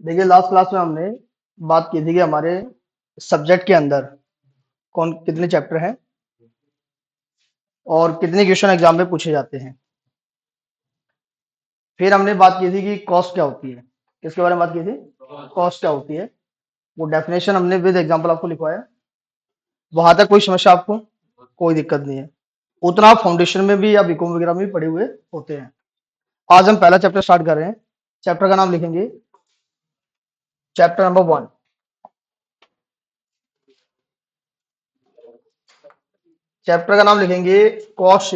देखिए last class में हमने बात की थी कि हमारे सब्जेक्ट के अंदर कौन कितने चैप्टर हैं और कितने क्वेश्चन एग्जाम में पूछे जाते हैं। फिर हमने बात की थी कि कॉस्ट क्या होती है। किसके बारे में बात की थी? कॉस्ट क्या होती है। वो डेफिनेशन हमने विद एग्जांपल आपको लिखवाया। वहां तक कोई समस्या आपको? कोई दिक्कत नहीं है। उतना आप फाउंडेशन में भी या बीकॉम वगैरह में भी पढ़े हुए होते हैं। आज हम पहला चैप्टर स्टार्ट कर रहे हैं। चैप्टर का नाम लिखेंगे चैप्टर नंबर 1। चैप्टर का नाम लिखेंगे cost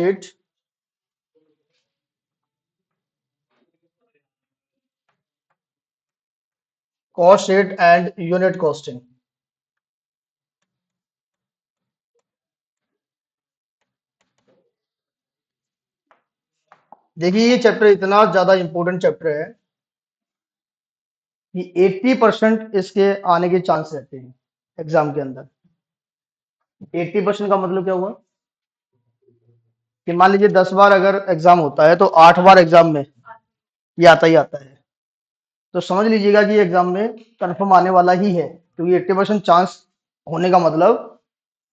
sheet and unit costing. देखिए ये चैप्टर इतना ज्यादा इंपॉर्टेंट चैप्टर है कि 80% इसके आने के चांस रहते हैं एग्जाम के अंदर। 80% का मतलब क्या हुआ कि मान लीजिए 10 बार अगर एग्जाम होता है तो 8 बार एग्जाम में ये आता ही आता है। तो समझ लीजिएगा कि एग्जाम में कंफर्म आने वाला ही है, क्योंकि 80% चांस होने का मतलब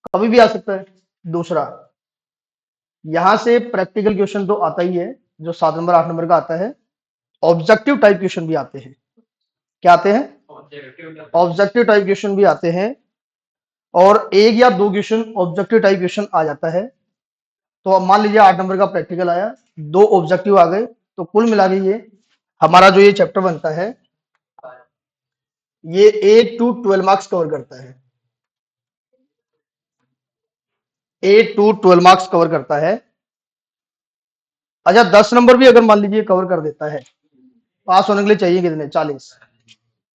कभी भी आ सकता है। दूसरा, यहां से प्रैक्टिकल क्वेश्चन तो आता ही है, जो 7 नंबर 8 नंबर का आता है। ऑब्जेक्टिव टाइप क्वेश्चन भी आते हैं। क्या आते हैं? ऑब्जेक्टिव टाइप क्वेश्चन भी आते हैं। और एक या दो क्वेश्चन ऑब्जेक्टिव टाइप क्वेश्चन आ जाता है। तो अब मान लीजिए 8 नंबर का प्रैक्टिकल आया, दो ऑब्जेक्टिव आ गए, तो कुल मिला के ये हमारा जो ये चैप्टर बनता है ये 8 टू 12 मार्क्स कवर करता है। 8 टू 12 मार्क्स कवर करता है। अच्छा 10 नंबर भी अगर मान लीजिए कवर कर देता है, पास होने के लिए चाहिए कितने? 40।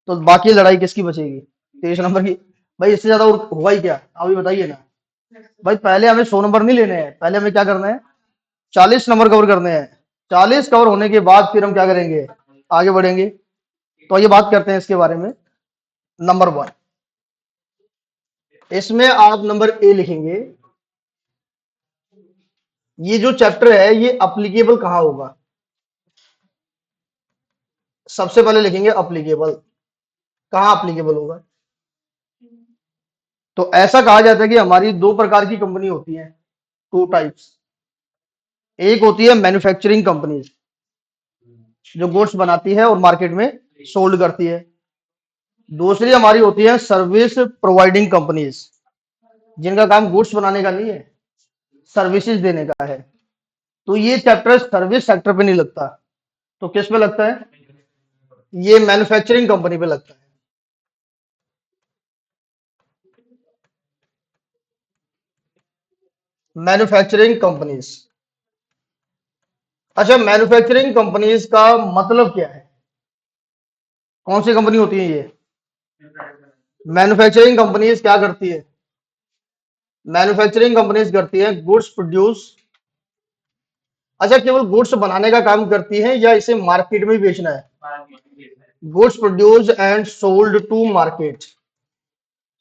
तो बाकी लड़ाई किसकी बचेगी? 23 नंबर की। भाई इससे ज्यादा और होगा ही क्या, अभी बताइए ना। भाई पहले हमें 100 नंबर नहीं लेने हैं, पहले हमें क्या करना है? 40 नंबर कवर करने हैं। 40 कवर होने के बाद फिर हम क्या करेंगे? आगे बढ़ेंगे। तो ये बात करते हैं इसके बारे में। नंबर 1, इसमें आप नंबर ए लिखेंगे। ये जो चैप्टर है ये अप्लीकेबल कहां होगा? सबसे पहले लिखेंगे अप्लीकेबल। कहां अप्लीकेबल होगा? तो ऐसा कहा जाता है कि हमारी दो प्रकार की कंपनी होती है, टू टाइप्स। एक होती है मैन्युफैक्चरिंग कंपनी, जो गुड्स बनाती है और मार्केट में सोल्ड करती है। दूसरी हमारी होती है सर्विस प्रोवाइडिंग कंपनीज, जिनका काम गुड्स बनाने का नहीं है, सर्विसेज देने का है। तो ये चैप्टर सर्विस सेक्टर पे नहीं लगता, तो किस पे लगता है? ये मैन्युफैक्चरिंग कंपनी पे लगता है। Manufacturing companies. अच्छा मैन्युफैक्चरिंग कंपनीज का मतलब क्या है? कौन सी कंपनी होती है ये? मैन्युफैक्चरिंग कंपनीज क्या करती है? मैन्युफैक्चरिंग कंपनीज करती है गुड्स प्रोड्यूस। अच्छा केवल गुड्स बनाने का काम करती है या इसे मार्केट में भी बेचना है? Goods produce and sold to market.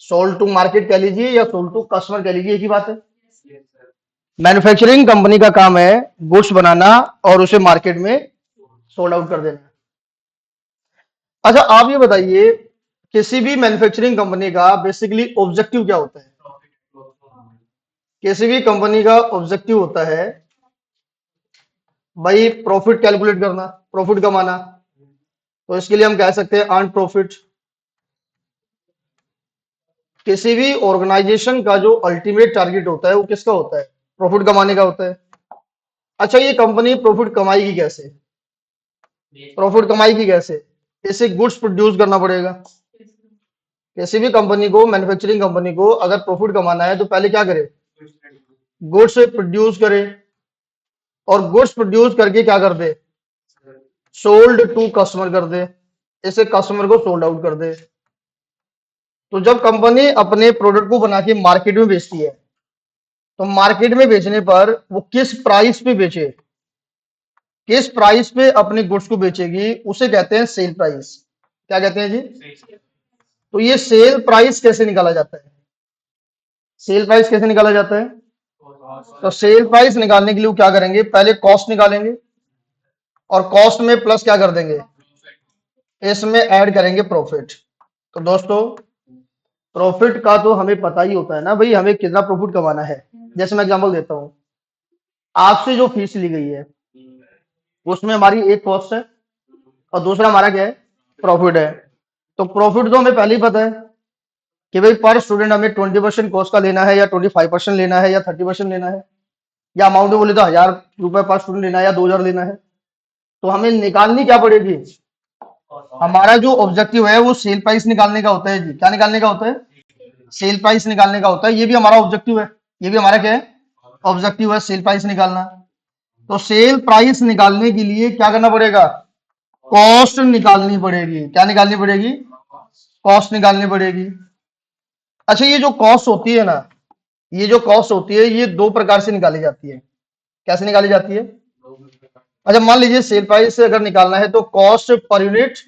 Sold to market कह लीजिए या सोल्ड टू कस्टमर कह लीजिए, एक ही बात है। मैन्युफैक्चरिंग कंपनी का काम है गुड्स बनाना और उसे मार्केट में सोल्ड आउट कर देना। अच्छा आप ये बताइए, किसी भी मैन्युफैक्चरिंग कंपनी का बेसिकली ऑब्जेक्टिव क्या होता है? किसी भी कंपनी का ऑब्जेक्टिव होता है भाई प्रॉफिट कैलकुलेट करना, प्रॉफिट कमाना। तो इसके लिए हम कह सकते हैं अर्न प्रॉफिट। किसी भी ऑर्गेनाइजेशन का जो अल्टीमेट टारगेट होता है वो किसका होता है? प्रॉफिट कमाने का होता है। अच्छा ये कंपनी प्रॉफिट कमाएगी कैसे? प्रॉफिट कमाएगी कैसे? इसे गुड्स प्रोड्यूस करना पड़ेगा। किसी भी कंपनी को, मैन्युफैक्चरिंग कंपनी को अगर प्रॉफिट कमाना है तो पहले क्या करे? गुड्स प्रोड्यूस करे। और गुड्स प्रोड्यूस करके क्या कर दे? सोल्ड टू कस्टमर कर दे। इसे कस्टमर को सोल्ड आउट कर दे। तो जब कंपनी अपने प्रोडक्ट को बना के मार्केट में बेचती है, तो मार्केट में बेचने पर वो किस प्राइस पे बेचे, किस प्राइस पे अपने गुड्स को बेचेगी, उसे कहते हैं सेल प्राइस। क्या कहते हैं जी? तो ये सेल प्राइस कैसे निकाला जाता है? सेल प्राइस कैसे निकाला जाता है? तो सेल प्राइस निकालने के लिए क्या करेंगे? पहले कॉस्ट निकालेंगे और कॉस्ट में प्लस क्या कर देंगे? इसमें ऐड करेंगे प्रॉफिट। तो दोस्तों प्रॉफिट का तो हमें पता ही होता है ना भाई, हमें कितना प्रॉफिट कमाना है। जैसे मैं एग्जांपल देता हूँ, आपसे जो फीस ली गई है उसमें हमारी एक कॉस्ट है और दूसरा हमारा क्या है, प्रॉफिट है। तो प्रॉफिट तो हमें पहले ही पता है कि भाई पर स्टूडेंट हमें 20% कॉस्ट का लेना है या 25% लेना है या 30% लेना है, या अमाउंट में बोले तो 1000 रुपए पर स्टूडेंट लेना है या 2000 लेना है। तो हमें निकालनी क्या पड़ेगी, हमारा जो ऑब्जेक्टिव है वो सेल प्राइस निकालने का होता है जी। क्या निकालने का होता है, सेल प्राइस निकालने का होता है। ये भी हमारा ऑब्जेक्टिव है, ये भी हमारा क्या है, ऑब्जेक्टिव है, सेल प्राइस निकालना। तो सेल प्राइस निकालने के लिए क्या करना पड़ेगा, कॉस्ट निकालनी पड़ेगी। क्या निकालनी पड़ेगी, कॉस्ट निकालनी पड़ेगी। अच्छा ये जो कॉस्ट होती है ना, ये जो कॉस्ट होती है ये दो प्रकार से निकाली जाती है। कैसे निकाली जाती है, अच्छा मान लीजिए सेल प्राइस से अगर निकालना है तो कॉस्ट पर यूनिट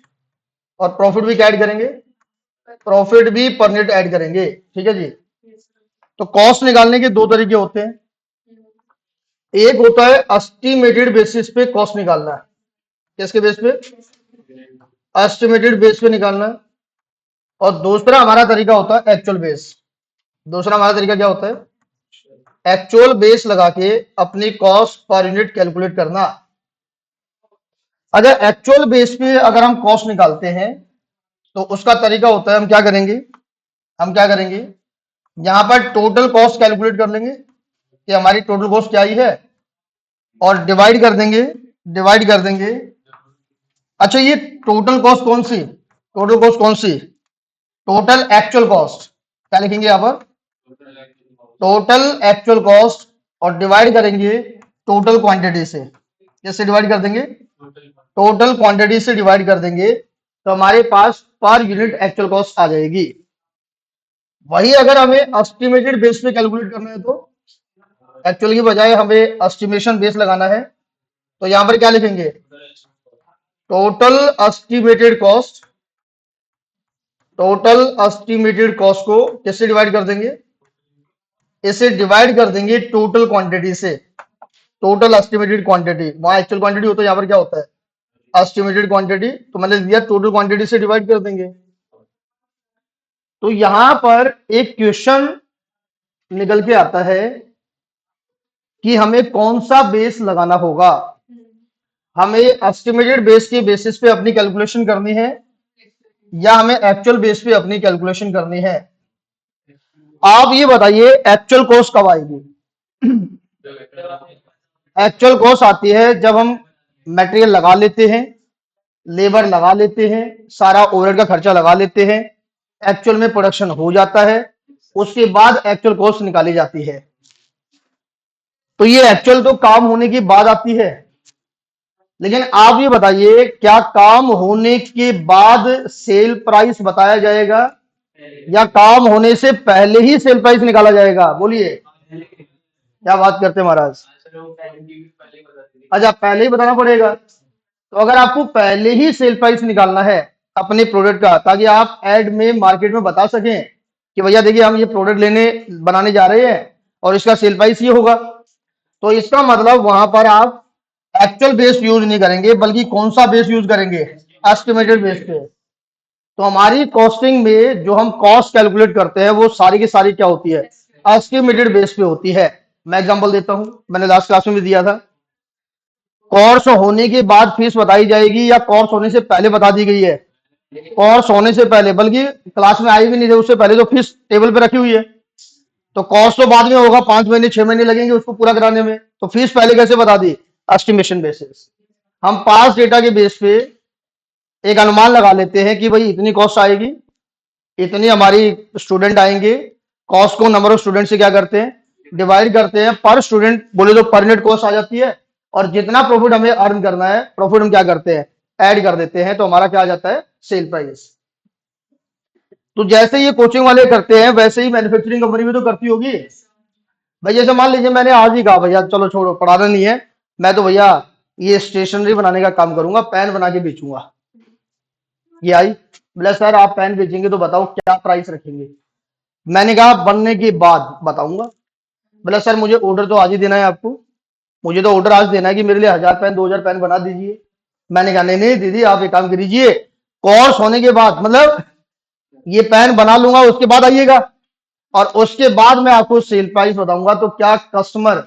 और प्रॉफिट भी क्या ऐड करेंगे, प्रॉफिट भी पर यूनिट ऐड करेंगे। ठीक है जी। तो कॉस्ट निकालने के दो तरीके होते हैं, एक होता है एस्टिमेटेड बेसिस पे कॉस्ट निकालना है। किसके बेस पे, एस्टिमेटेड बेस पे निकालना है। और दूसरा हमारा तरीका होता है एक्चुअल बेस। दूसरा हमारा तरीका क्या होता है, एक्चुअल बेस लगा के अपनी कॉस्ट पर यूनिट कैलकुलेट करना। अगर एक्चुअल बेस पे अगर हम कॉस्ट निकालते हैं तो उसका तरीका होता है, हम क्या करेंगे, हम क्या करेंगे, यहां पर टोटल कॉस्ट कैलकुलेट कर लेंगे कि हमारी टोटल कॉस्ट क्या ही है, और डिवाइड कर देंगे, डिवाइड कर देंगे। अच्छा ये टोटल कॉस्ट कौन सी, टोटल कॉस्ट कौन सी, टोटल एक्चुअल कॉस्ट। क्या लिखेंगे यहां पर, टोटल एक्चुअल कॉस्ट, और डिवाइड करेंगे टोटल क्वांटिटी से। कैसे डिवाइड कर देंगे, टोटल क्वांटिटी से डिवाइड कर देंगे तो हमारे पास पर यूनिट एक्चुअल कॉस्ट आ जाएगी। वही अगर हमें एस्टिमेटेड बेस पे कैलकुलेट करना है तो एक्चुअल की बजाय हमें एस्टिमेशन बेस लगाना है। तो यहां पर क्या लिखेंगे, total estimated cost, total estimated cost को कैसे डिवाइड कर देंगे, इसे डिवाइड कर देंगे टोटल क्वांटिटी से। टोटल एस्टिमेटेड क्वांटिटी, वहां एक्चुअल क्वांटिटी होता है, यहाँ पर क्या होता है एस्टिमेटेड क्वांटिटी, तो मैंने दिया टोटल क्वांटिटी से डिवाइड कर देंगे। तो यहां पर एक क्वेश्चन निकल के आता है कि हमें कौन सा बेस लगाना होगा, हमें एस्टिमेटेड बेस के बेसिस पे अपनी कैलकुलेशन करनी है या हमें एक्चुअल बेस पे अपनी कैलकुलेशन करनी है। आप ये बताइए एक्चुअल कॉस्ट कब आएगी, एक्चुअल कॉस्ट आती है जब हम मटेरियल लगा लेते हैं, लेबर लगा लेते हैं, सारा ओवरहेड का खर्चा लगा लेते हैं, एक्चुअल में प्रोडक्शन हो जाता है, उसके बाद एक्चुअल कॉस्ट निकाली जाती है। तो ये एक्चुअल तो काम होने के बाद आती है। लेकिन आप ये बताइए क्या काम होने के बाद सेल प्राइस बताया जाएगा या काम होने से पहले ही सेल प्राइस निकाला जाएगा, बोलिए क्या बात करते हैं महाराज। अच्छा पहले ही बताना पड़ेगा। तो अगर आपको पहले ही सेल प्राइस निकालना है अपने प्रोडक्ट का, ताकि आप एड में मार्केट में बता सकें कि भैया देखिए हम ये प्रोडक्ट लेने बनाने जा रहे हैं और इसका सेल प्राइस ये होगा, तो इसका मतलब वहां पर आप एक्चुअल बेस यूज नहीं करेंगे बल्कि कौन सा बेस यूज करेंगे, एस्टिमेटेड बेस पे। तो हमारी कॉस्टिंग में जो हम कॉस्ट कैलकुलेट करते हैं वो सारी की सारी क्या होती है, एस्टिमेटेड बेस पे होती है। मैं एग्जांपल देता हूं, मैंने लास्ट क्लास में भी दिया था, कोर्स होने के बाद फीस बताई जाएगी या कोर्स होने से पहले बता दी गई है, कोर्स होने से पहले, बल्कि क्लास में आई भी नहीं थे उससे पहले तो फीस टेबल पे रखी हुई है। तो कॉस्ट तो बाद में होगा, 5 महीने 6 महीने लगेंगे उसको पूरा कराने में, तो फीस पहले कैसे बता दी, एस्टिमेशन बेसिस। हम पास डेटा के बेस पे एक अनुमान लगा लेते हैं कि भाई इतनी कॉस्ट आएगी, इतनी हमारी स्टूडेंट आएंगे, कॉस्ट को नंबर ऑफ स्टूडेंट से क्या करते हैं डिवाइड करते हैं, पर स्टूडेंट बोले तो पर यूनिट कॉस्ट आ जाती है, और जितना प्रॉफिट हमें अर्न करना है प्रॉफिट हम क्या करते हैं ऐड कर देते हैं, तो हमारा क्या आ जाता है सेल प्राइस। तो जैसे ये कोचिंग वाले करते हैं वैसे ही मैन्युफैक्चरिंग कंपनी भी तो करती होगी भाई। जैसे मान लीजिए मैंने आज ही कहा भैया चलो छोड़ो पढ़ाना नहीं है, मैं तो भैया ये स्टेशनरी बनाने का काम करूंगा, पेन बना के बेचूंगा। ये आई, बोला सर आप पेन बेचेंगे तो बताओ क्या प्राइस रखेंगे। मैंने कहा बनने के बाद बताऊंगा। बोला सर मुझे ऑर्डर तो आज ही देना है आपको, मुझे तो ऑर्डर आज देना है कि मेरे लिए 1000 पेन 2000 पेन बना दीजिए। मैंने कहा नहीं नहीं दीदी आप एक काम कीजिए, कोर्स होने के बाद मतलब ये पेन बना लूंगा, उसके बाद आइएगा और उसके बाद मैं आपको सेल प्राइस बताऊंगा। तो क्या कस्टमर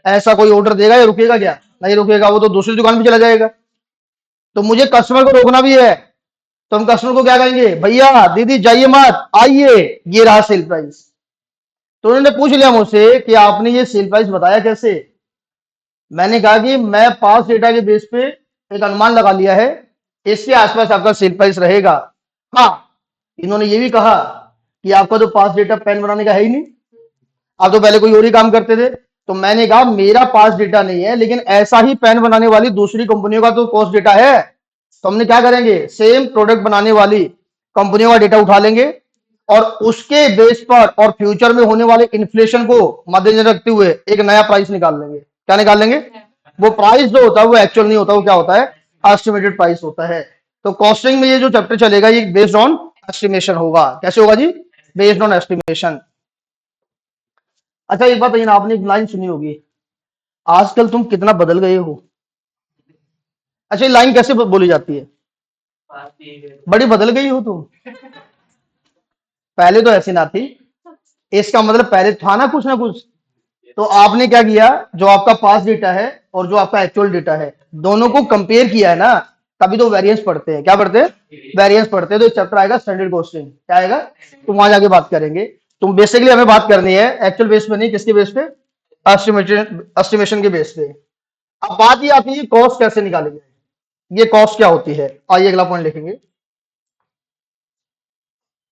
ऐसा कोई ऑर्डर देगा या रुकेगा? क्या नहीं रुकेगा, वो तो दूसरी दुकान पे चला जाएगा। तो मुझे कस्टमर को रोकना भी है। तो हम कस्टमर को क्या कहेंगे, भैया दीदी जाइए मत, आइए, ये रहा सेल प्राइस। तो उन्होंने पूछ लिया मुझसे कि आपने ये सेल प्राइस बताया कैसे? मैंने कहा कि मैं पास डेटा के बेस पे एक अनुमान लगा लिया है, इसके आसपास आपका सेल प्राइस रहेगा। हाँ, इन्होंने ये भी कहा कि आपका तो पास डेटा पेन बनाने का है ही नहीं, आप तो पहले कोई और ही काम करते थे। तो मैंने कहा मेरा पास डेटा नहीं है, लेकिन ऐसा ही पेन बनाने वाली दूसरी कंपनियों का तो कॉस्ट डेटा है। तो हमने क्या करेंगे, सेम प्रोडक्ट बनाने वाली कंपनियों का डेटा उठा लेंगे और उसके बेस पर और फ्यूचर में होने वाले इन्फ्लेशन को मद्देनजर रखते हुए एक नया प्राइस निकाल लेंगे। क्या निकाल लेंगे? वो प्राइस जो होता है वो एक्चुअल नहीं होता, वो क्या होता है, एस्टिमेटेड प्राइस होता है। तो कॉस्टिंग में ये जो चैप्टर चलेगा ये बेस्ड ऑन एस्टिमेशन होगा। कैसे होगा जी? Based on estimation. अच्छा एक बात बताइए ना, आपने एक लाइन सुनी होगी, आजकल तुम कितना बदल गए हो। अच्छा ये लाइन कैसे बोली जाती है? बड़ी बदल गई हो तुम, पहले तो ऐसी ना थी। इसका मतलब पहले था ना कुछ ना कुछ। तो आपने क्या किया, जो आपका पास डेटा है और जो आपका एक्चुअल डेटा है दोनों को कंपेयर किया है ना, तभी तो वेरिएंस पढ़ते हैं। क्या पढ़ते हैं? वेरिएंस पढ़ते हैं। तो चैप्टर आएगा स्टैंडर्ड कॉस्टिंग। क्या आएगा? तो वहां जाके बात करेंगे। तो बेसिकली हमें बात करनी है एक्चुअल बेस पे नहीं, किसके बेस पे, एस्टिमेशन के बेस पे। अब बात ये आती है कॉस्ट कैसे निकालेंगे, ये कॉस्ट क्या होती है। आइए अगला पॉइंट लिखेंगे।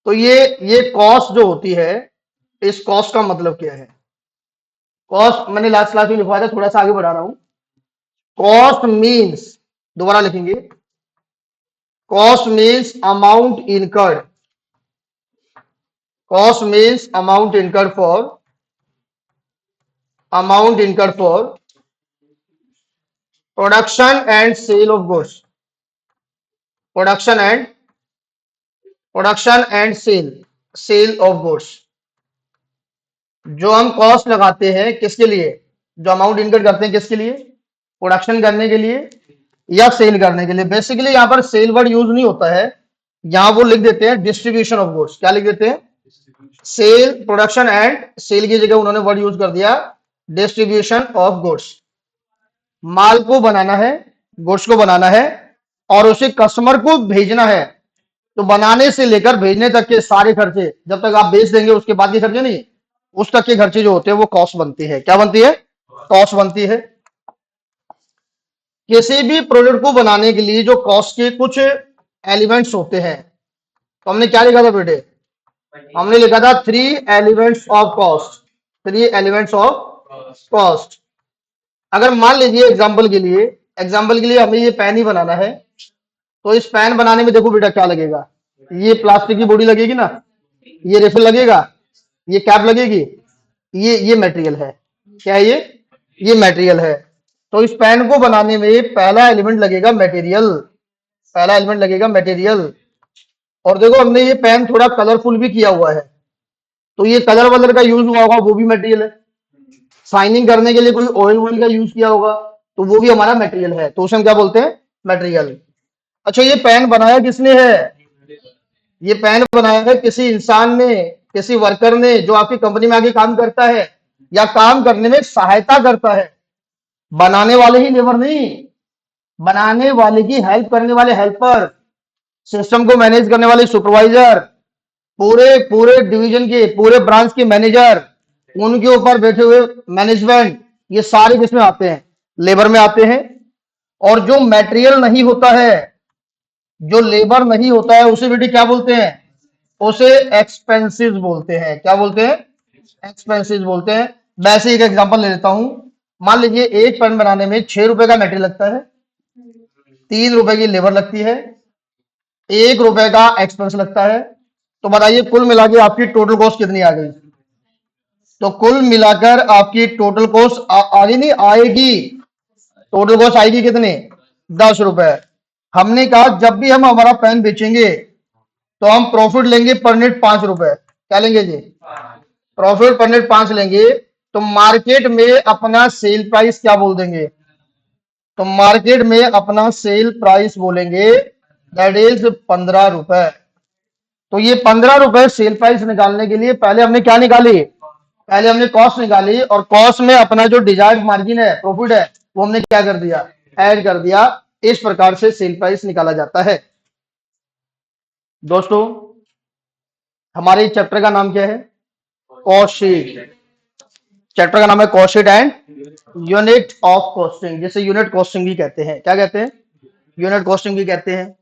तो ये कॉस्ट जो होती है, इस कॉस्ट का मतलब क्या है? कॉस्ट मैंने लास्ट क्लास में लिखवाया था, थोड़ा सा आगे बढ़ा रहा हूं। कॉस्ट मीन्स, दोबारा लिखेंगे, cost means amount incurred, cost means amount incurred for, amount incurred for production and sale of goods, production and, production and sale, sale of goods. जो हम कॉस्ट लगाते हैं किसके लिए, जो अमाउंट इनकर्ड करते हैं किसके लिए, प्रोडक्शन करने के लिए या सेल करने के लिए। बेसिकली यहां पर सेल वर्ड यूज नहीं होता है, यहां वो लिख देते हैं डिस्ट्रीब्यूशन ऑफ गुड्स। क्या लिख देते हैं? सेल, प्रोडक्शन एंड सेल की जगह उन्होंने वर्ड यूज कर दिया डिस्ट्रीब्यूशन ऑफ गुड्स। माल को बनाना है, गुड्स को बनाना है और उसे कस्टमर को भेजना है। तो बनाने से लेकर भेजने तक के सारे खर्चे, जब तक आप बेच देंगे उसके बाद के खर्चे नहीं, उस तक के खर्चे जो होते हैं वो कॉस्ट बनती है। क्या बनती है? कॉस्ट बनती है। किसी भी प्रोडक्ट को बनाने के लिए जो कॉस्ट के कुछ एलिमेंट्स होते हैं, तो हमने क्या लिखा था बेटे, हमने लिखा था 3 elements of cost, 3 elements of cost. अगर मान लीजिए एग्जाम्पल के लिए हमें ये पेन ही बनाना है, तो इस पेन बनाने में देखो बेटा क्या लगेगा, ये प्लास्टिक की बॉडी लगेगी ना, ये रिफिल लगेगा, ये कैप लगेगी, ये मटेरियल है। क्या है ये मटेरियल है। तो इस पेन को बनाने में पहला एलिमेंट लगेगा मटेरियल, पहला एलिमेंट लगेगा मटेरियल। और देखो हमने ये पेन थोड़ा कलरफुल भी किया हुआ है, तो ये कलर वलर का यूज हुआ होगा, वो भी मटेरियल है। शाइनिंग करने के लिए कोई ऑयल वॉयल का यूज किया होगा, तो वो भी हमारा मटेरियल है, तो उसे हम क्या बोलते हैं, मटेरियल। अच्छा ये पेन बनाया किसने है, ये पेन बनाया है किसी इंसान ने, किसी वर्कर ने जो आपकी कंपनी में आके काम करता है या काम करने में सहायता करता है। बनाने वाले ही लेबर नहीं, बनाने वाले की हेल्प करने वाले हेल्पर, सिस्टम को मैनेज करने वाले सुपरवाइजर, पूरे पूरे डिवीजन के, पूरे ब्रांच के मैनेजर, उनके ऊपर बैठे हुए मैनेजमेंट, ये सारे किसमें आते हैं, लेबर में आते हैं। और जो मटेरियल नहीं होता है, जो लेबर नहीं होता है, उसे बेटे क्या बोलते हैं, उसे एक्सपेंसिव बोलते हैं। क्या बोलते हैं? एक्सपेंसिव बोलते हैं। वैसे एक एग्जांपल ले लेता हूं, मान लीजिए एक पेन बनाने में 6 रुपए का मटेरियल लगता है, 3 रुपए की लेबर लगती है, 1 रुपए का एक्सपेंस लगता है। तो बताइए कुल मिला के आपकी टोटल कॉस्ट कितनी आ गई। तो कुल मिलाकर आपकी टोटल कॉस्ट आगे नहीं आएगी, टोटल कॉस्ट आएगी कितने, 10 रुपए। हमने कहा जब भी हम हमारा पेन बेचेंगे तो हम प्रॉफिट लेंगे पर यूनिट 5 रुपए। क्या लेंगे जी? प्रॉफिट पर यूनिट 5 लेंगे। तो मार्केट में अपना सेल प्राइस क्या बोल देंगे, तो मार्केट में अपना सेल प्राइस बोलेंगे दैट इज 15 रुपए। तो ये 15 रुपए सेल प्राइस निकालने के लिए पहले हमने क्या निकाली, पहले हमने कॉस्ट निकाली, और कॉस्ट में अपना जो डिजायर्ड मार्जिन है, प्रॉफिट है, वो हमने क्या कर दिया, ऐड कर दिया। इस प्रकार से सेल प्राइस निकाला जाता है। दोस्तों, हमारे चैप्टर का नाम क्या है, कॉस्ट शीट। चैप्टर का नाम है cost sheet and unit of costing, जिसे यूनिट कॉस्टिंग भी कहते हैं। क्या कहते हैं, यूनिट कॉस्टिंग भी कहते हैं।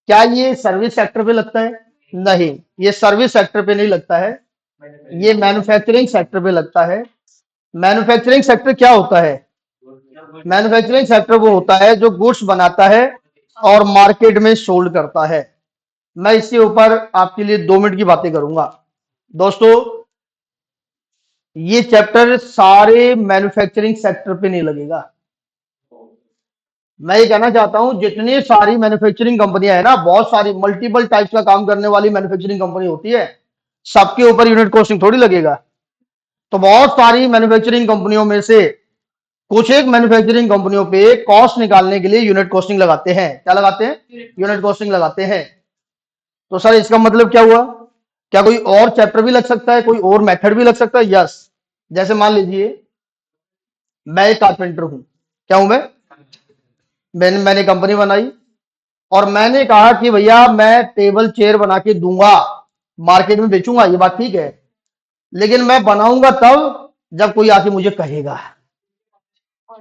क्या ये सर्विस सेक्टर पे लगता है, नहीं, ये सर्विस सेक्टर पे नहीं लगता है, ये मैन्युफैक्चरिंग सेक्टर पे लगता है। मैन्युफैक्चरिंग सेक्टर क्या होता है, मैन्युफैक्चरिंग सेक्टर वो होता है जो गुड्स बनाता है और मार्केट में सोल्ड करता है। मैं इसके ऊपर आपके लिए 2 मिनट की बातें करूंगा। दोस्तों, ये चैप्टर सारे मैन्युफैक्चरिंग सेक्टर पे नहीं लगेगा। मैं ये कहना चाहता हूं, जितनी सारी मैन्युफैक्चरिंग कंपनियां है ना, बहुत सारी मल्टीपल टाइप्स का काम करने वाली मैन्युफैक्चरिंग कंपनी होती है, सबके ऊपर यूनिट कॉस्टिंग थोड़ी लगेगा। तो बहुत सारी मैन्युफैक्चरिंग कंपनियों में से कुछ एक मैन्युफैक्चरिंग कंपनियों पे कॉस्ट निकालने के लिए यूनिट कॉस्टिंग लगाते हैं। क्या लगाते हैं, यूनिट कॉस्टिंग लगाते हैं। तो सर इसका मतलब क्या हुआ, क्या कोई और चैप्टर भी लग सकता है, कोई और मेथड भी लग सकता है? यस। जैसे मान लीजिए मैं एक कारपेंटर हूं, क्या हूं मैं, मैंने कंपनी बनाई और मैंने कहा कि भैया मैं टेबल चेयर बना के दूंगा, मार्केट में बेचूंगा, ये बात ठीक है, लेकिन मैं बनाऊंगा तब जब कोई आके मुझे कहेगा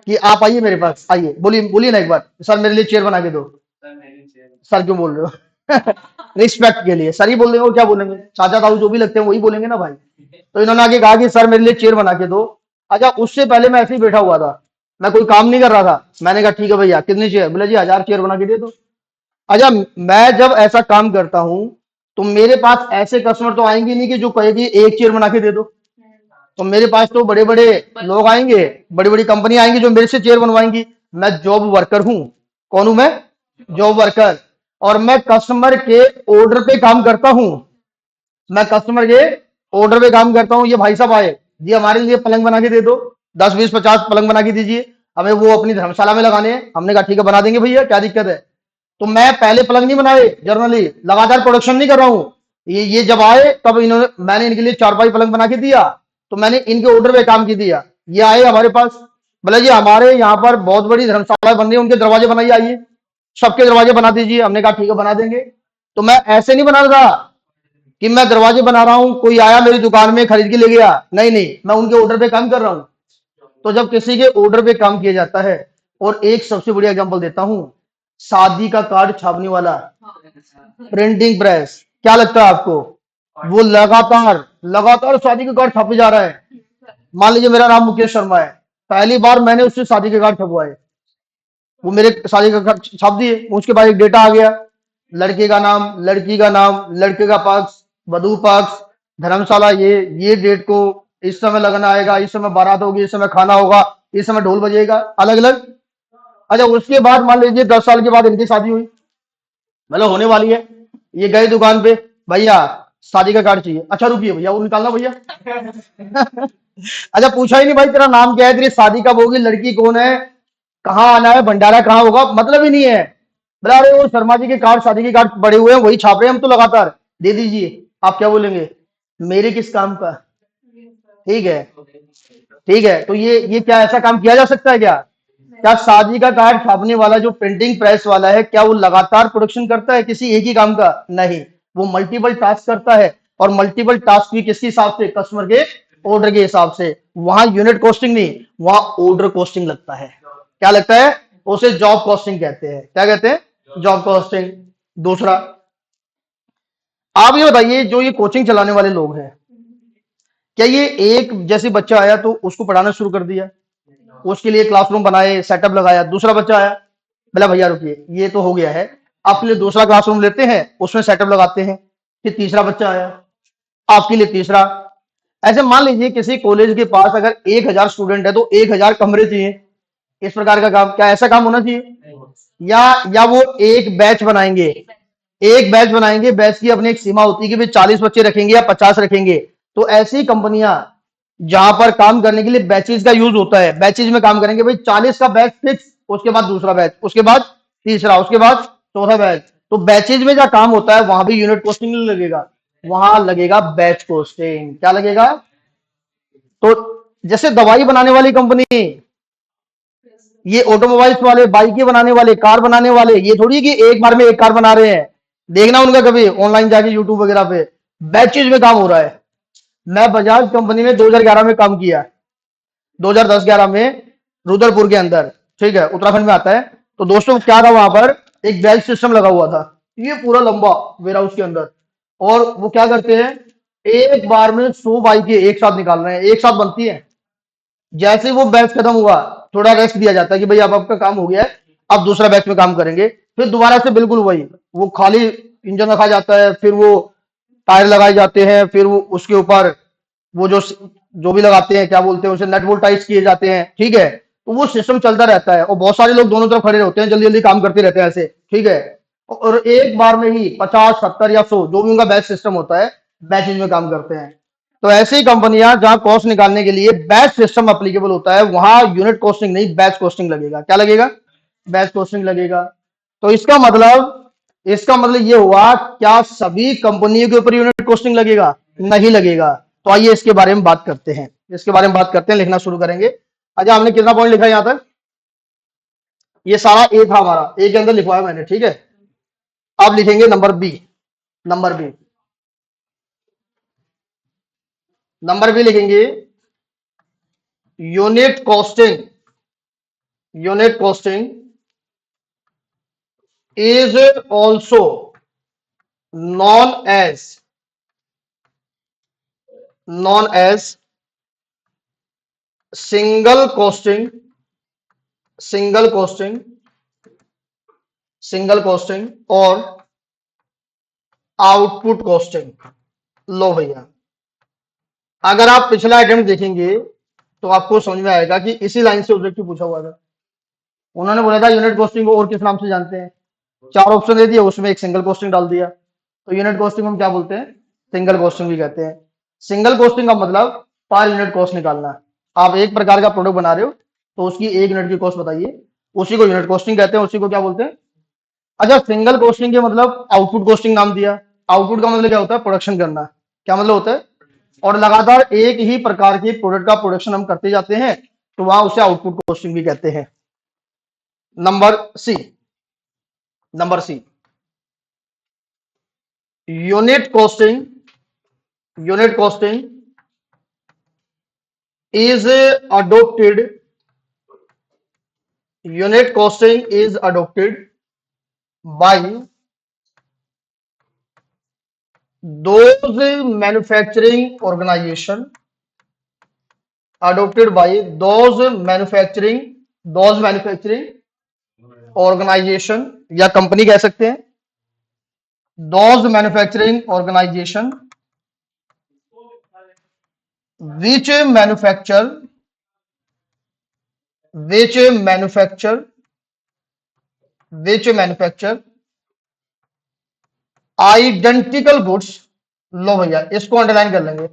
कि आप आइए मेरे पास, आइए, बोलिए बोलिए ना एक बार, सर मेरे लिए चेयर बना के दो। सर क्यों बोल रहे हो? रिस्पेक्ट के लिए सर ही बोल देंगे, और क्या बोलेंगे, चाचा ताऊ जो भी लगते हैं वही बोलेंगे ना भाई। तो इन्होंने आगे कहा कि सर मेरे लिए चेयर बना के दो। अच्छा, उससे पहले मैं ऐसे ही बैठा हुआ था, मैं कोई काम नहीं कर रहा था, मैंने कहा ठीक है भैया कितनी चेयर, बोले जी 1000 चेयर बना के दे दो। अच्छा, मैं जब ऐसा काम करता हूं तो मेरे पास ऐसे कस्टमर तो आएंगे नहीं कि जो कहेगी एक चेयर बना के दे दो। तो मेरे पास तो बड़े बड़े लोग आएंगे, बड़ी बड़ी कंपनी आएंगी जो मेरे से चेयर बनवाएंगी। मैं जॉब वर्कर हूं। कौन हूं मैं, जॉब वर्कर। और मैं कस्टमर के ऑर्डर पे काम करता हूं, मैं कस्टमर के ऑर्डर पे काम करता हूं। ये भाई साहब आए जी, हमारे लिए पलंग बना के दे दो, 10 20 50 पलंग बना के दीजिए, हमें वो अपनी धर्मशाला में लगाने हैं। हमने कहा ठीक है बना देंगे भैया, क्या दिक्कत है। तो मैं पहले पलंग नहीं बनाए, जर्नली लगातार प्रोडक्शन नहीं कर रहा हूं। ये जब आए तब इन्होंने, मैंने इनके लिए 4 5 पलंग बना के दिया, तो मैंने इनके ऑर्डर पे काम की दिया। ये आए हमारे पास, बोले जी हमारे यहाँ पर बहुत बड़ी धर्मशाला बन रही है, उनके दरवाजे बनाइए, आइए सबके दरवाजे बना दीजिए। हमने कहा ठीक है बना देंगे। तो मैं ऐसे नहीं बना रहा कि मैं दरवाजे बना रहा हूं, कोई आया मेरी दुकान में खरीद के ले गया, नहीं नहीं, मैं उनके ऑर्डर पे काम कर रहा हूं। तो जब किसी के ऑर्डर पे काम किया जाता है, और एक सबसे बढ़िया एग्जांपल देता हूं, शादी का कार्ड छापने वाला प्रिंटिंग प्रेस, क्या लगता है आपको, वो लगातार लगातार शादी का कार्ड छापे जा रहा है। मान लीजिए मेरा नाम मुकेश शर्मा है, पहली बार मैंने उससे शादी के कार्ड छपवाए, वो मेरे शादी का कार्ड छाप दिए, उसके बाद एक डेटा आ गया, लड़के का नाम, लड़की का नाम, लड़के का पक्ष, वधू पक्ष, धर्मशाला, ये डेट को इस समय लगना आएगा, इस समय बारात होगी, इस समय खाना होगा, इस समय ढोल बजेगा, अलग अलग। अच्छा, उसके बाद मान लीजिए 10 साल के बाद इनकी शादी हुई, मतलब होने वाली है। ये गए दुकान पे, भैया शादी का कार्ड चाहिए। अच्छा रुकिए भैया, वो निकालना भैया। अच्छा, पूछा ही नहीं भाई तेरा नाम क्या है, तेरी शादी कब होगी, लड़की कौन है, कहाँ आना है, भंडारा कहाँ होगा, मतलब ही नहीं है। बोला अरे वो शर्मा जी के कार्ड, शादी के कार्ड पड़े हुए हैं, वही छाप रहे हैं हम तो लगातार, दे दीजिए। आप क्या बोलेंगे, मेरे किस काम का, ठीक है, ठीक है। तो ये क्या ऐसा काम किया जा सकता है क्या, क्या शादी का कार्ड छापने वाला जो प्रिंटिंग प्रेस वाला है, क्या वो लगातार प्रोडक्शन करता है किसी एक ही काम का, नहीं, वो मल्टीपल टास्क करता है। और मल्टीपल टास्क भी किसके हिसाब से, कस्टमर के ऑर्डर के हिसाब से। वहां यूनिट कॉस्टिंग नहीं, वहां ऑर्डर कॉस्टिंग लगता है। क्या लगता है, उसे जॉब कॉस्टिंग कहते हैं। क्या कहते हैं, जॉब कॉस्टिंग। दूसरा, आप ये बताइए, जो ये कोचिंग चलाने वाले लोग हैं, क्या ये एक जैसे बच्चा आया तो उसको पढ़ाना शुरू कर दिया, उसके लिए क्लासरूम बनाए, सेटअप लगाया, दूसरा बच्चा आया, बोला भैया रुकिए ये तो हो गया है, आपके लिए दूसरा क्लासरूम लेते हैं, उसमें सेटअप लगाते हैं, फिर तीसरा बच्चा आया, आपके लिए तीसरा। ऐसे मान लीजिए किसी कॉलेज के पास अगर 1000 स्टूडेंट है तो 1000 कमरे चाहिए। इस प्रकार का काम, क्या ऐसा काम होना चाहिए, या वो एक बैच बनाएंगे, एक बैच बनाएंगे, बैच की अपनी एक सीमा होती है कि भाई 40 बच्चे रखेंगे या 50 रखेंगे। तो ऐसी कंपनियां जहां पर काम करने के लिए बैचेज का यूज होता है, बैचेज में काम करेंगे, भाई 40 का बैच फिक्स, उसके बाद दूसरा बैच, उसके बाद तीसरा, उसके बाद चौथा बैच। तो बैचेज में जहाँ काम होता है वहां भी यूनिट कॉस्टिंग नहीं लगेगा, वहां लगेगा बैच कॉस्टिंग। क्या लगेगा? तो जैसे दवाई बनाने वाली कंपनी, ये ऑटोमोबाइल्स वाले, बाइकें बनाने वाले, कार बनाने वाले, ये थोड़ी है कि एक बार में एक कार बना रहे हैं। देखना उनका कभी ऑनलाइन जाके यूट्यूब वगैरह पे, बैचेज में काम हो रहा है। मैं बजाज कंपनी में 2011 में काम किया, 2010-11 में, रुद्रपुर के अंदर, ठीक है, उत्तराखंड में आता है। तो दोस्तों क्या था वहां पर, एक बैच सिस्टम लगा हुआ था, ये पूरा लंबा वेयर हाउस के अंदर। और वो क्या करते हैं, एक बार में 100 बाइकें एक साथ निकाल रहे हैं, एक साथ बनती है। जैसे ही वो बैच खत्म हुआ, थोड़ा रेस्ट दिया जाता है कि भाई अब आपका काम हो गया है, अब दूसरा बैच में काम करेंगे। फिर दोबारा से बिल्कुल वही, वो खाली इंजन रखा जाता है, फिर वो टायर लगाए जाते हैं, फिर वो उसके ऊपर वो जो भी लगाते हैं, क्या बोलते हैं उसे, नट बोल्ट टाइट किए जाते हैं, ठीक है। तो वो सिस्टम चलता रहता है और बहुत सारे लोग दोनों तरफ खड़े होते हैं, जल्दी जल्दी काम करते रहते हैं ऐसे, ठीक है। और एक बार में ही 50, 70 या 100 जो भी उनका बैच सिस्टम होता है, बैचेज में काम करते हैं। तो ऐसी कंपनियां जहां कॉस्ट निकालने के लिए बैच सिस्टम अप्लीकेबल होता है, वहां यूनिट कॉस्टिंग नहीं, बैच कॉस्टिंग लगेगा। क्या लगेगा? बैच कॉस्टिंग लगेगा। तो इसका मतलब ये हुआ, क्या सभी कंपनियों के ऊपर यूनिट कॉस्टिंग लगेगा? नहीं लगेगा। तो आइए इसके बारे में बात करते हैं, इसके बारे में बात करते हैं, लिखना शुरू करेंगे। अच्छा, हमने कितना पॉइंट लिखा है यहां तक? ये सारा ए था हमारा, ए के अंदर लिखवाया मैंने, ठीक है। अब लिखेंगे number B. Number B, number B लिखेंगे, unit costing. Unit costing is also known as known as single costing, single costing, single costing और आउटपुट कॉस्टिंग। लो भैया, अगर आप पिछला अटेम्प्ट देखेंगे तो आपको समझ में आएगा कि इसी लाइन से ऑब्जेक्टिव पूछा हुआ था। उन्होंने बोला था यूनिट कॉस्टिंग को और किस नाम से जानते हैं, 4 ऑप्शन दे दिए, उसमें एक सिंगल कॉस्टिंग डाल दिया। तो यूनिट कॉस्टिंग हम क्या बोलते हैं? सिंगल कॉस्टिंग भी कहते हैं। सिंगल कॉस्टिंग का मतलब पर यूनिट कॉस्ट निकालना। आप एक प्रकार का प्रोडक्ट बना रहे हो तो उसकी 1 यूनिट की कॉस्ट बताइए, उसी को यूनिट कॉस्टिंग कहते हैं, उसी को क्या बोलते हैं? अच्छा, सिंगल कॉस्टिंग के मतलब आउटपुट कॉस्टिंग नाम दिया। आउटपुट का मतलब क्या होता है? प्रोडक्शन करना। क्या मतलब होता है? और लगातार एक ही प्रकार के प्रोडक्ट का प्रोडक्शन हम करते जाते हैं, तो वहां उसे आउटपुट कॉस्टिंग भी कहते हैं। Number C, number C, unit costing, unit costing is adopted, unit costing is adopted by those manufacturing organization, adopted by those manufacturing organization या कंपनी कह सकते हैं, those manufacturing organization which manufacture which manufacture which manufacture identical goods. लो भैया, इसको underline कर लेंगे,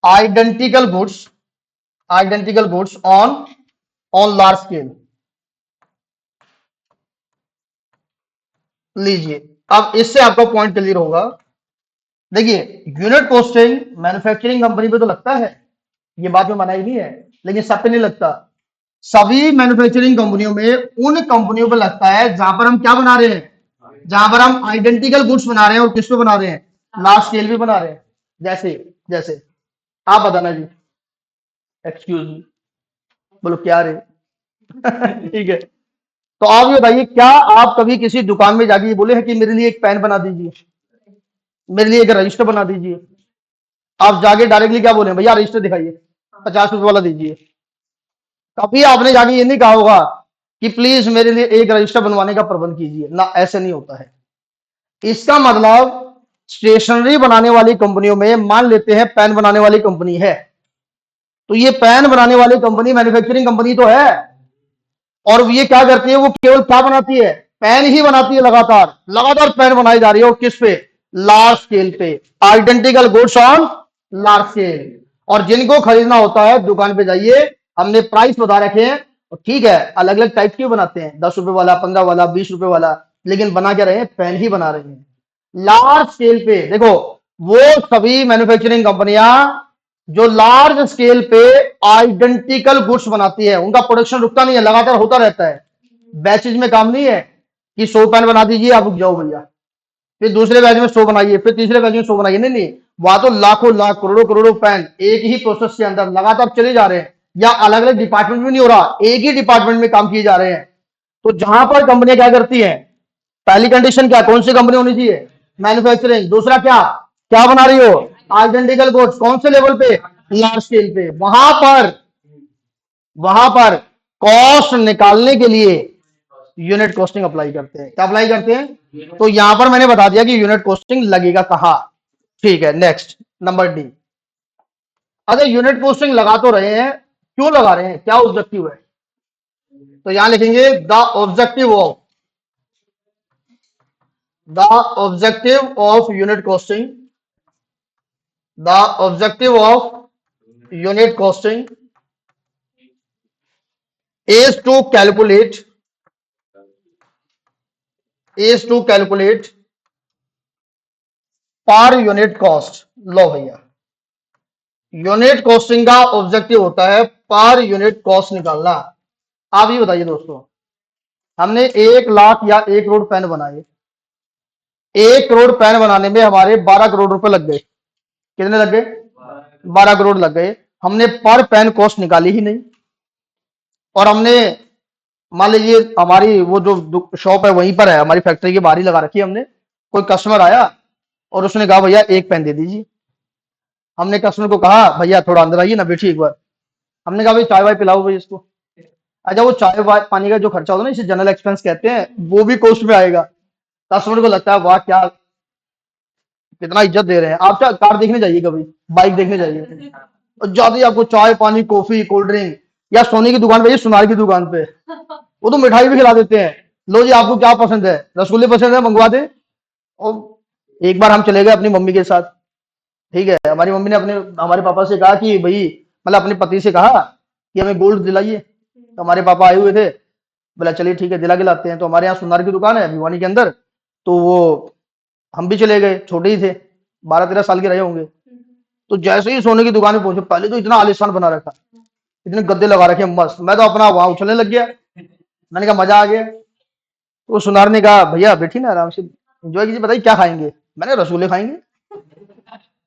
identical goods, identical goods on on large scale. लीजिए, अब इससे आपका पॉइंट क्लियर होगा। देखिए, यूनिट कॉस्टिंग मैन्युफैक्चरिंग कंपनी पे तो लगता है, ये बात में मना ही नहीं है, लेकिन सब पे नहीं लगता। सभी मैन्युफैक्चरिंग कंपनियों में उन कंपनियों पे लगता है जहां पर हम क्या बना रहे हैं, जहां पर हम आइडेंटिकल गुड्स बना रहे हैं। और किस पे बना रहे हैं? लार्ज स्केल भी बना रहे हैं। जैसे जैसे आप बताना जी, एक्सक्यूज मी, बोलो क्या रे। ठीक है, तो आप ये बताइए, क्या आप कभी किसी दुकान में जाके ये बोले हैं कि मेरे लिए एक पेन बना दीजिए, मेरे लिए एक रजिस्टर बना दीजिए? आप जाके डायरेक्टली क्या बोले, भैया रजिस्टर दिखाइए, 50 रुपए वाला दीजिए? कभी आपने जाके ये नहीं कहा होगा कि प्लीज मेरे लिए एक रजिस्टर बनवाने का प्रबंध कीजिए ना, ऐसे नहीं होता है। इसका मतलब स्टेशनरी बनाने वाली कंपनियों में, मान लेते हैं पेन बनाने वाली कंपनी है, तो ये पेन बनाने वाली कंपनी मैन्युफैक्चरिंग कंपनी तो है, और ये क्या करती है, वो केवल क्या बनाती है? पेन ही बनाती है। लगातार लगातार पेन बनाई जा रही है, और किस पे? लार्ज स्केल पे, identical goods on large scale. और जिनको खरीदना होता है दुकान पे जाइए, हमने प्राइस बता रखे हैं, और ठीक है, अलग अलग टाइप के बनाते हैं, 10 रुपए वाला, 15 वाला, 20 रुपए वाला, लेकिन बना क्या रहे हैं, पेन ही बना रहे हैं लार्ज स्केल पे। देखो वो सभी मैन्युफैक्चरिंग कंपनियां जो लार्ज स्केल पे आइडेंटिकल गुड्स बनाती है, उनका प्रोडक्शन रुकता नहीं है, लगातार होता रहता है। बैचेज में काम नहीं है कि 100 पेन बना दीजिए आप रुक जाओ भैया, फिर दूसरे बैच में 100 बनाइए, फिर तीसरे बैच में 100 बनाइए। नहीं नहीं, वहां तो लाखों लाख करोड़ों करोड़ों पेन एक ही प्रोसेस के अंदर लगातार चले जा रहे हैं, या अलग अलग डिपार्टमेंट में नहीं हो रहा, एक ही डिपार्टमेंट में काम किए जा रहे हैं। तो जहां पर कंपनियां क्या करती हैं, पहली कंडीशन क्या, कौन सी कंपनी होनी चाहिए, मैन्युफैक्चरिंग। दूसरा क्या, क्या बना रही हो, आइडेंटिकल गुड्स। कौन से लेवल पे, लार्ज स्केल पे। वहां पर कॉस्ट निकालने के लिए यूनिट कॉस्टिंग अप्लाई करते हैं। क्या अप्लाई करते हैं, तो यहां पर मैंने बता दिया कि यूनिट कॉस्टिंग लगेगा कहां। ठीक है, नेक्स्ट नंबर डी। अगर यूनिट कॉस्टिंग लगा तो रहे हैं, क्यों लगा रहे हैं, क्या ऑब्जेक्टिव है, तो यहां लिखेंगे the objective of unit costing, the objective of unit costing is to calculate per unit cost. लो भैया, यूनिट कॉस्टिंग का ऑब्जेक्टिव होता है पर यूनिट कॉस्ट निकालना। आप ये बताइए दोस्तों, हमने 1 लाख या 1 करोड़ पेन बनाए, 1 करोड़ पेन बनाने में हमारे 12 करोड़ रुपए लग गए। कितने लग गए, 12 करोड़ लग गए। हमने पर पेन कॉस्ट निकाली ही नहीं, और हमने मान लीजिए हमारी वो जो शॉप है वहीं पर है, हमारी फैक्ट्री की बाहर ही लगा रखी है हमने। कोई कस्टमर आया और उसने कहा भैया एक पेन दे दीजिए। हमने कस्टमर को कहा भैया थोड़ा अंदर आइए ना, बैठिए एक बार। हमने कहा भाई चाय वाय पिलाओ भाई इसको। अच्छा, वो चाय वाय पानी का जो खर्चा होता है ना, इसे जनरल एक्सपेंस कहते हैं, वो भी कॉस्ट में आएगा। कस्टमर को लगता है वाह क्या, कितना इज्जत दे रहे हैं। आप कार देखने जाइए, कभी बाइक देखने जाइए, और ज्यादा ही आपको चाय पानी कॉफी कोल्ड ड्रिंक, या सोने की दुकान पे, सुनार की दुकान पे वो तो मिठाई भी खिला देते हैं। लो जी आपको क्या पसंद है, रसगुल्ले पसंद है, मंगवा दे। और एक बार हम चले गए अपनी मम्मी के साथ, ठीक है, हमारी मम्मी ने हमारे पापा से कहा कि भाई, मतलब अपने पति से कहा कि हमें गोल्ड दिलाइए। तो हमारे पापा आए हुए थे, बोला चलिए ठीक है दिला के लाते हैं। तो हमारे यहाँ सुनार की दुकान है भिवानी के अंदर, तो वो हम भी चले गए, छोटे ही थे, 12-13 साल के रहे होंगे। तो जैसे ही सोने की दुकान में पहुंचे, पहले तो इतना आलिशान बना रखा, इतने गद्दे लगा रखे मस्त, मैं तो अपना वहां उछलने लग गया। मैंने कहा मजा आ गया। तो सुनार ने कहा भैया बैठी ना आराम से एंजॉय कीजिए, बताइए क्या खाएंगे। मैंने रसगुल्ले खाएंगे।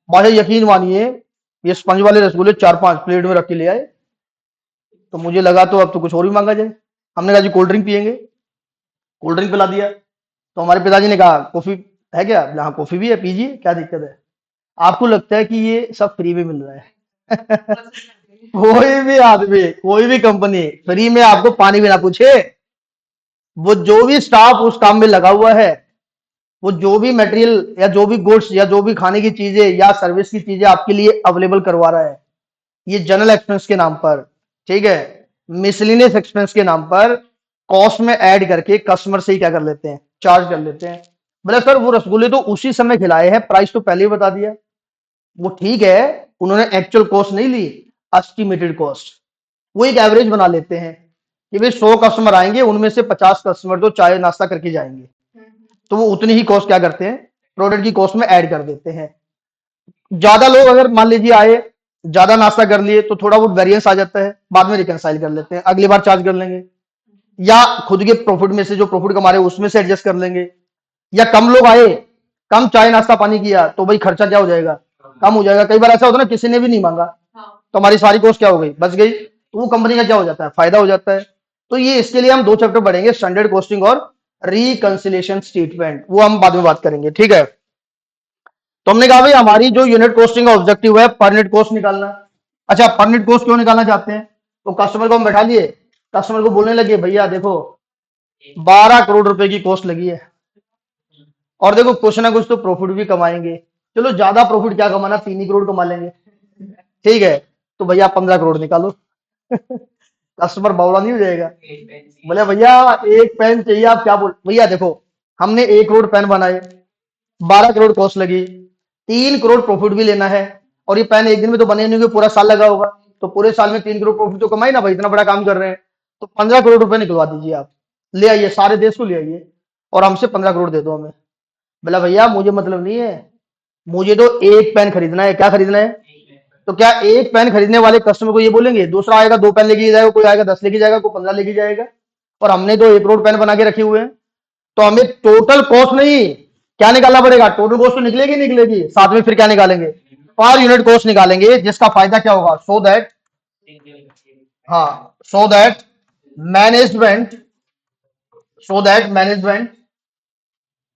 भाई यकीन मानिए, ये स्पंज वाले रसगुल्ले 4-5 प्लेट में रख के ले आए। तो मुझे लगा तो अब तो कुछ और भी मांगा जाए। हमने कहा जी कोल्ड ड्रिंक पियेंगे, कोल्ड ड्रिंक पिला दिया। तो हमारे पिताजी ने कहा कॉफी है क्या, यहाँ कॉफी भी है पीजिए, क्या दिक्कत है। आपको लगता है कि ये सब फ्री में मिल रहा है कोई भी आदमी, कोई भी कंपनी फ्री में आपको पानी भी ना पूछे। वो जो भी स्टाफ उस काम में लगा हुआ है, वो जो भी मटेरियल या जो भी गुड्स या जो भी खाने की चीजें या सर्विस की चीजें आपके लिए अवेलेबल करवा रहा है, ये जनरल एक्सपेंस के नाम पर, ठीक है, मिसलिनियस एक्सपेंस के नाम पर कॉस्ट में ऐड करके कस्टमर से ही क्या कर लेते हैं, चार्ज कर लेते हैं। बोले सर वो रसगुल्ले तो उसी समय खिलाए हैं, प्राइस तो पहले ही बता दिया। वो ठीक है, उन्होंने एक्चुअल कॉस्ट नहीं ली, एस्टिमेटेड कॉस्ट। वो एक एवरेज बना लेते हैं कि भाई 100 कस्टमर आएंगे, उनमें से 50 कस्टमर तो चाय नाश्ता करके जाएंगे, तो वो उतनी ही कॉस्ट क्या करते हैं, प्रोडक्ट की कॉस्ट में ऐड कर देते हैं। ज्यादा लोग अगर मान लीजिए आए, ज्यादा नाश्ता कर लिए, तो थोड़ा बहुत वेरिएंस आ जाता है, बाद में रिकनसाइल कर लेते हैं, अगली बार चार्ज कर लेंगे, या खुद के प्रॉफिट में से जो प्रॉफिट कमा रहे हैं उसमें से एडजस्ट कर लेंगे। या कम लोग आए, कम चाय नाश्ता पानी किया, तो भाई खर्चा क्या हो जाएगा, कम हो जाएगा। कई बार ऐसा होता है ना, किसी ने भी नहीं मांगा तो हमारी सारी कॉस्ट क्या हो गई, बच गई, तो वो कंपनी का क्या हो जाता है, फायदा हो जाता है। तो ये इसके लिए हम 2 चैप्टर पढ़ेंगे, स्टैंडर्ड कॉस्टिंग और रिकंसिलिएशन स्टेटमेंट, वो हम बाद में बात करेंगे, ठीक है। तो हमने कहा भाई हमारी जो यूनिट कॉस्टिंग का ऑब्जेक्टिव है पर यूनिट कॉस्ट निकालना। अच्छा, पर यूनिट कॉस्ट क्यों निकालना चाहते हैं, तो कस्टमर को हम बैठा लिए, कस्टमर को बोलने लगे भैया देखो 12 करोड़ रुपए की कॉस्ट लगी है, और देखो कुछ ना कुछ तो प्रॉफिट भी कमाएंगे, चलो ज्यादा प्रॉफिट क्या कमाना, 3 ही करोड़ कमा लेंगे, ठीक है, तो भैया 15 करोड़ निकालो कस्टमर बावला नहीं हो जाएगा। बोले भैया एक पेन चाहिए, आप क्या बोल, भैया देखो हमने 1 करोड़ पेन बनाए, 12 करोड़ कॉस्ट लगी, 3 करोड़ प्रॉफिट भी लेना है, और ये पेन एक दिन में तो बने नहीं होंगे, पूरा साल लगा होगा, तो पूरे साल में 3 करोड़ प्रॉफिट तो कमाई ना भाई, इतना बड़ा काम कर रहे हैं, तो 15 करोड़ रुपए निकलवा दीजिए आप, ले आइए सारे देश को ले आइए। और हमसे 15 करोड़ दे दो हमें। बोला भैया मुझे मतलब नहीं है, मुझे तो एक पेन खरीदना है। क्या खरीदना है? तो क्या एक पेन खरीदने वाले कस्टमर को ये बोलेंगे दूसरा आएगा 2 पेन लेके जाएगा, कोई आएगा 10 लेके जाएगा, कोई 15 लेके जाएगा? और हमने तो 1 करोड़ पेन बना के रखे हुए हैं। तो हमें टोटल कॉस्ट नहीं, क्या निकालना पड़ेगा? टोटल कॉस्ट तो निकलेगी निकलेगी, साथ में फिर क्या निकालेंगे? पर यूनिट कॉस्ट निकालेंगे, जिसका फायदा क्या होगा? सो दैट, हाँ, so that management, so that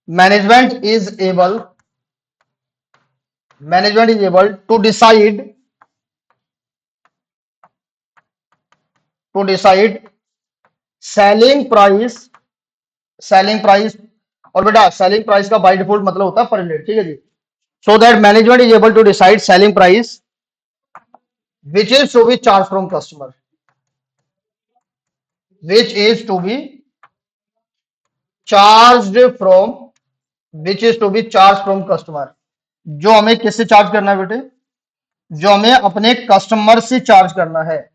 management is able, management is able to decide selling price, selling price. और बेटा सेलिंग प्राइस का बाय डिफॉल्ट मतलब होता है पर यूनिट, ठीक है जी। So that management is able to decide selling price which is to be charged from customer, which is to be charged from, which is to be charged from customer। जो हमें किससे charge करना है बेटे? जो हमें अपने कस्टमर से चार्ज करना है।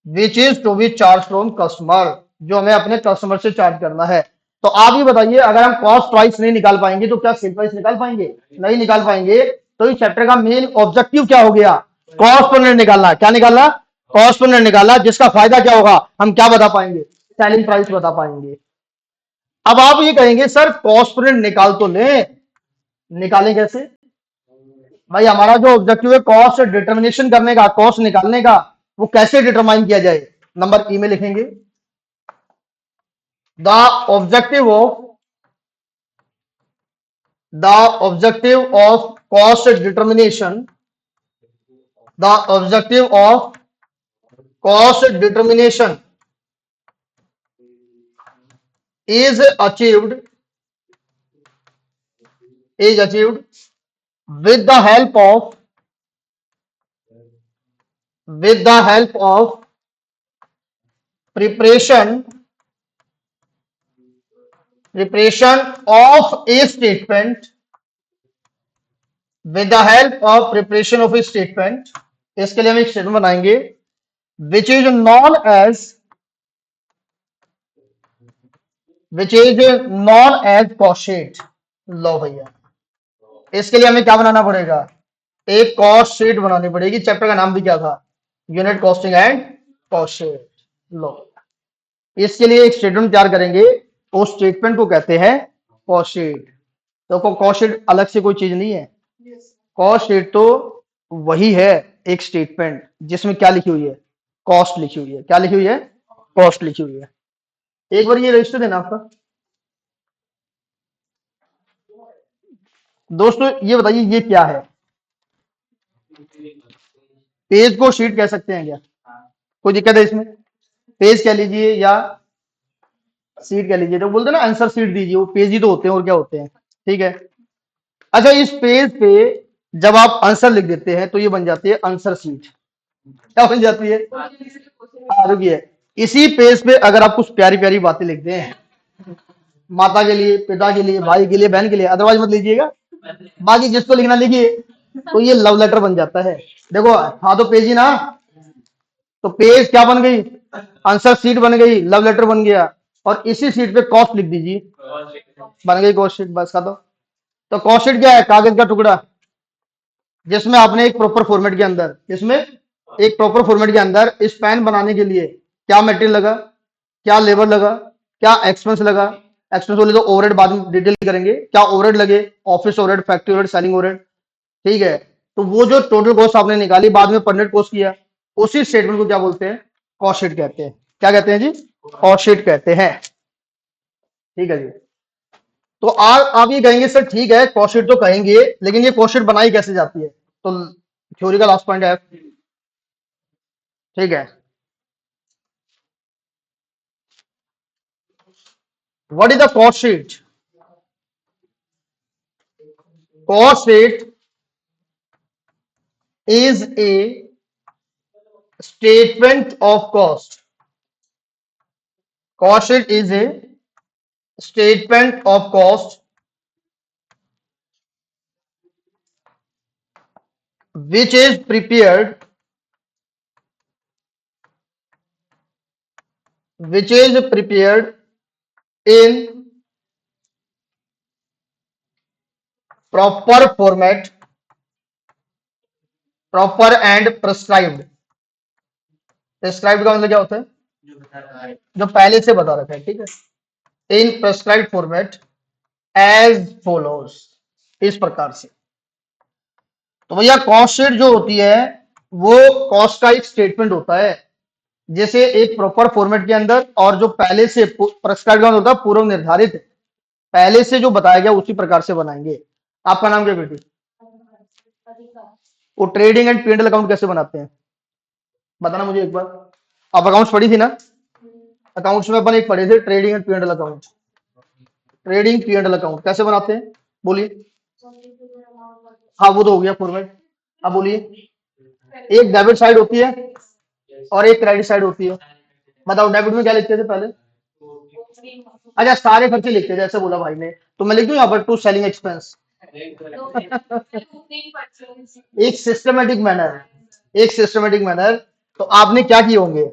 Which is to be charge from customer, जो हमें अपने कस्टमर से चार्ज करना है। तो आप ये बताइए, अगर हम कॉस्ट प्राइस नहीं निकाल पाएंगे तो क्या सेल प्राइस निकाल पाएंगे? नहीं निकाल पाएंगे। तो इस चैप्टर का मेन ऑब्जेक्टिव क्या हो गया? कॉस्ट पर निकालना। क्या निकालना? कॉस्ट पर निकालना, जिसका फायदा क्या होगा? हम क्या बता पाएंगे? सेलिंग प्राइस बता पाएंगे। अब आप ये कहेंगे सर कॉस्ट पर निकाल तो ले, निकालें कैसे? भाई हमारा जो ऑब्जेक्टिव है कॉस्ट डिटर्मिनेशन करने का, कॉस्ट निकालने का, वो कैसे डिटरमाइन किया जाए? नंबर ई में लिखेंगे, the objective of, the objective of cost determination, the objective of cost determination is achieved, is achieved with the help of, with the help of preparation, preparation of a statement, with the help of preparation of a statement। इसके लिए हम एक statement बनाएंगे which is known as, which is known as cost sheet। लो भैया, इसके लिए हमें क्या बनाना पड़ेगा? एक कॉस्ट शीट बनानी पड़ेगी। चैप्टर का नाम भी क्या था? Unit costing and cost sheet. लो, इसके लिए एक स्टेटमेंट तैयार करेंगे, उस स्टेटमेंट को कहते हैं कॉस्ट शीट। तो कॉस्ट शीट अलग से कोई चीज नहीं है। कॉस्ट शीट तो वही है, एक स्टेटमेंट जिसमें क्या लिखी हुई है? कॉस्ट लिखी हुई है। क्या लिखी हुई है? कॉस्ट लिखी हुई है। एक बार ये रजिस्टर देना आपका। दोस्तों ये बताइए ये क्या है? पेज को शीट कह सकते हैं क्या? कोई दिक्कत है इसमें? पेज कह लीजिए या सीट कह लीजिए, तो बोलते हैं ना आंसर सीट दीजिए, वो पेज ही तो होते हैं और क्या होते हैं, ठीक है। अच्छा, इस पेज पे जब आप आंसर लिख देते हैं तो ये बन जाती है आंसर सीट। क्या बन जाती है? हाँ रुकिए, इसी पेज पे अगर आप कुछ प्यारी प्यारी बातें लिखते हैं, माता के लिए, पिता के लिए, भाई के लिए, बहन के लिए, अदरवाइज मत लीजिएगा, बाकी जिसको लिखना लिखिए, तो ये लव लेटर बन जाता है। देखो, हाँ तो पेज ही ना, तो पेज क्या बन गई? आंसर सीट बन गई, लव लेटर बन गया। और इसी सीट पे कॉस्ट लिख दीजिए, बन गई कॉस्ट शीट। बस का तो कॉस्ट शीट क्या है? कागज का टुकड़ा जिसमें आपने एक प्रॉपर फॉर्मेट के अंदर, इसमें एक प्रॉपर फॉर्मेट के अंदर इस पेन बनाने के लिए क्या मटेरियल लगा, क्या लेबर लगा, क्या एक्सपेंस लगा। एक्सपेंस बोले तो ओवरहेड बाद में डिटेल करेंगे, क्या ओवरहेड लगे, office overhead, factory overhead, selling overhead, ठीक है। तो वो जो टोटल कॉस्ट आपने निकाली, बाद में पर यूनिट कॉस्ट किया, उसी स्टेटमेंट को क्या बोलते हैं? कॉस्ट शीट कहते हैं। क्या कहते हैं जी? कॉस्ट शीट कहते हैं, ठीक है जी। तो आप ये कहेंगे सर ठीक है कॉस्ट शीट तो कहेंगे, लेकिन ये कॉस्ट शीट बनाई कैसे जाती है? तो थ्योरी का लास्ट पॉइंट है, ठीक है। What is the cost sheet? Cost sheet is a statement of cost। Cost sheet is a statement of cost which is prepared, which is prepared in proper format, proper and prescribed. Prescribed का मतलब क्या होता है? जो पहले से बता रखा है, ठीक है। इन प्रेस्क्राइब्ड फॉर्मेट एज फॉलोज, इस प्रकार से। तो भैया कॉस्ट शीट जो होती है वो कॉस्ट का एक स्टेटमेंट होता है, जैसे एक प्रॉपर फॉर्मेट के अंदर, और जो पहले से प्रेस्क्राइब्ड होता है, पूर्व निर्धारित, पहले से जो बताया गया उसी प्रकार से बनाएंगे। आपका नाम क्या बेटी? वो trading and P and L account कैसे बनाते हैं बताना मुझे एक बार। आप अकाउंट्स पढ़ी थी ना? अकाउंट्स में अपन एक पढ़े थे, trading and P and L account. Trading P and L account कैसे बनाते हैं बोलिए। हाँ वो तो हो गया फॉर्मेट। अब बोलिए। एक डेबिट साइड होती है और एक क्रेडिट साइड होती है। बताओ डेबिट में क्या लिखते थे पहले? अच्छा सारे खर्चे लिखते थे, ऐसे बोला भाई ने, तो मैं लिख दूं यहाँ पर टू सेलिंग एक्सपेंस। एक सिस्टमेटिक मैनर, एक सिस्टमेटिक मैनर। तो आपने क्या किए होंगे?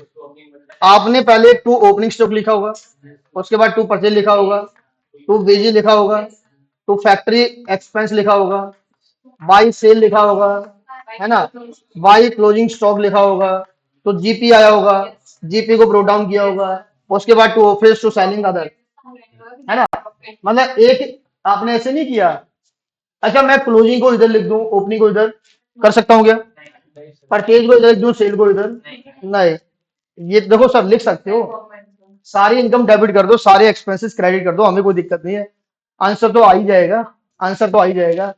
आपने पहले टू ओपनिंग स्टॉक लिखा होगा, उसके बाद टू परचेज लिखा होगा, टू वेजेज लिखा होगा, टू फैक्ट्री एक्सपेंस लिखा होगा, बाई सेल लिखा होगा, है ना, बाई क्लोजिंग स्टॉक लिखा होगा, तो जीपी आया होगा, जीपी को ब्रोक डाउन किया होगा, उसके बाद to office to selling other, है ना। मतलब एक आपने ऐसे नहीं किया। अच्छा मैं क्लोजिंग को इधर लिख दूं, ओपनिंग को इधर, कर सकता हूँ क्या? परचेज को इधर लिख दूं, सेल को इधर, नहीं। ये देखो सर लिख सकते हो, सारी इनकम डेबिट कर दो, सारे एक्सपेंसेस क्रेडिट कर दो, हमें कोई दिक्कत नहीं है, आंसर तो आ ही जाएगा, आंसर तो आ ही जाएगा।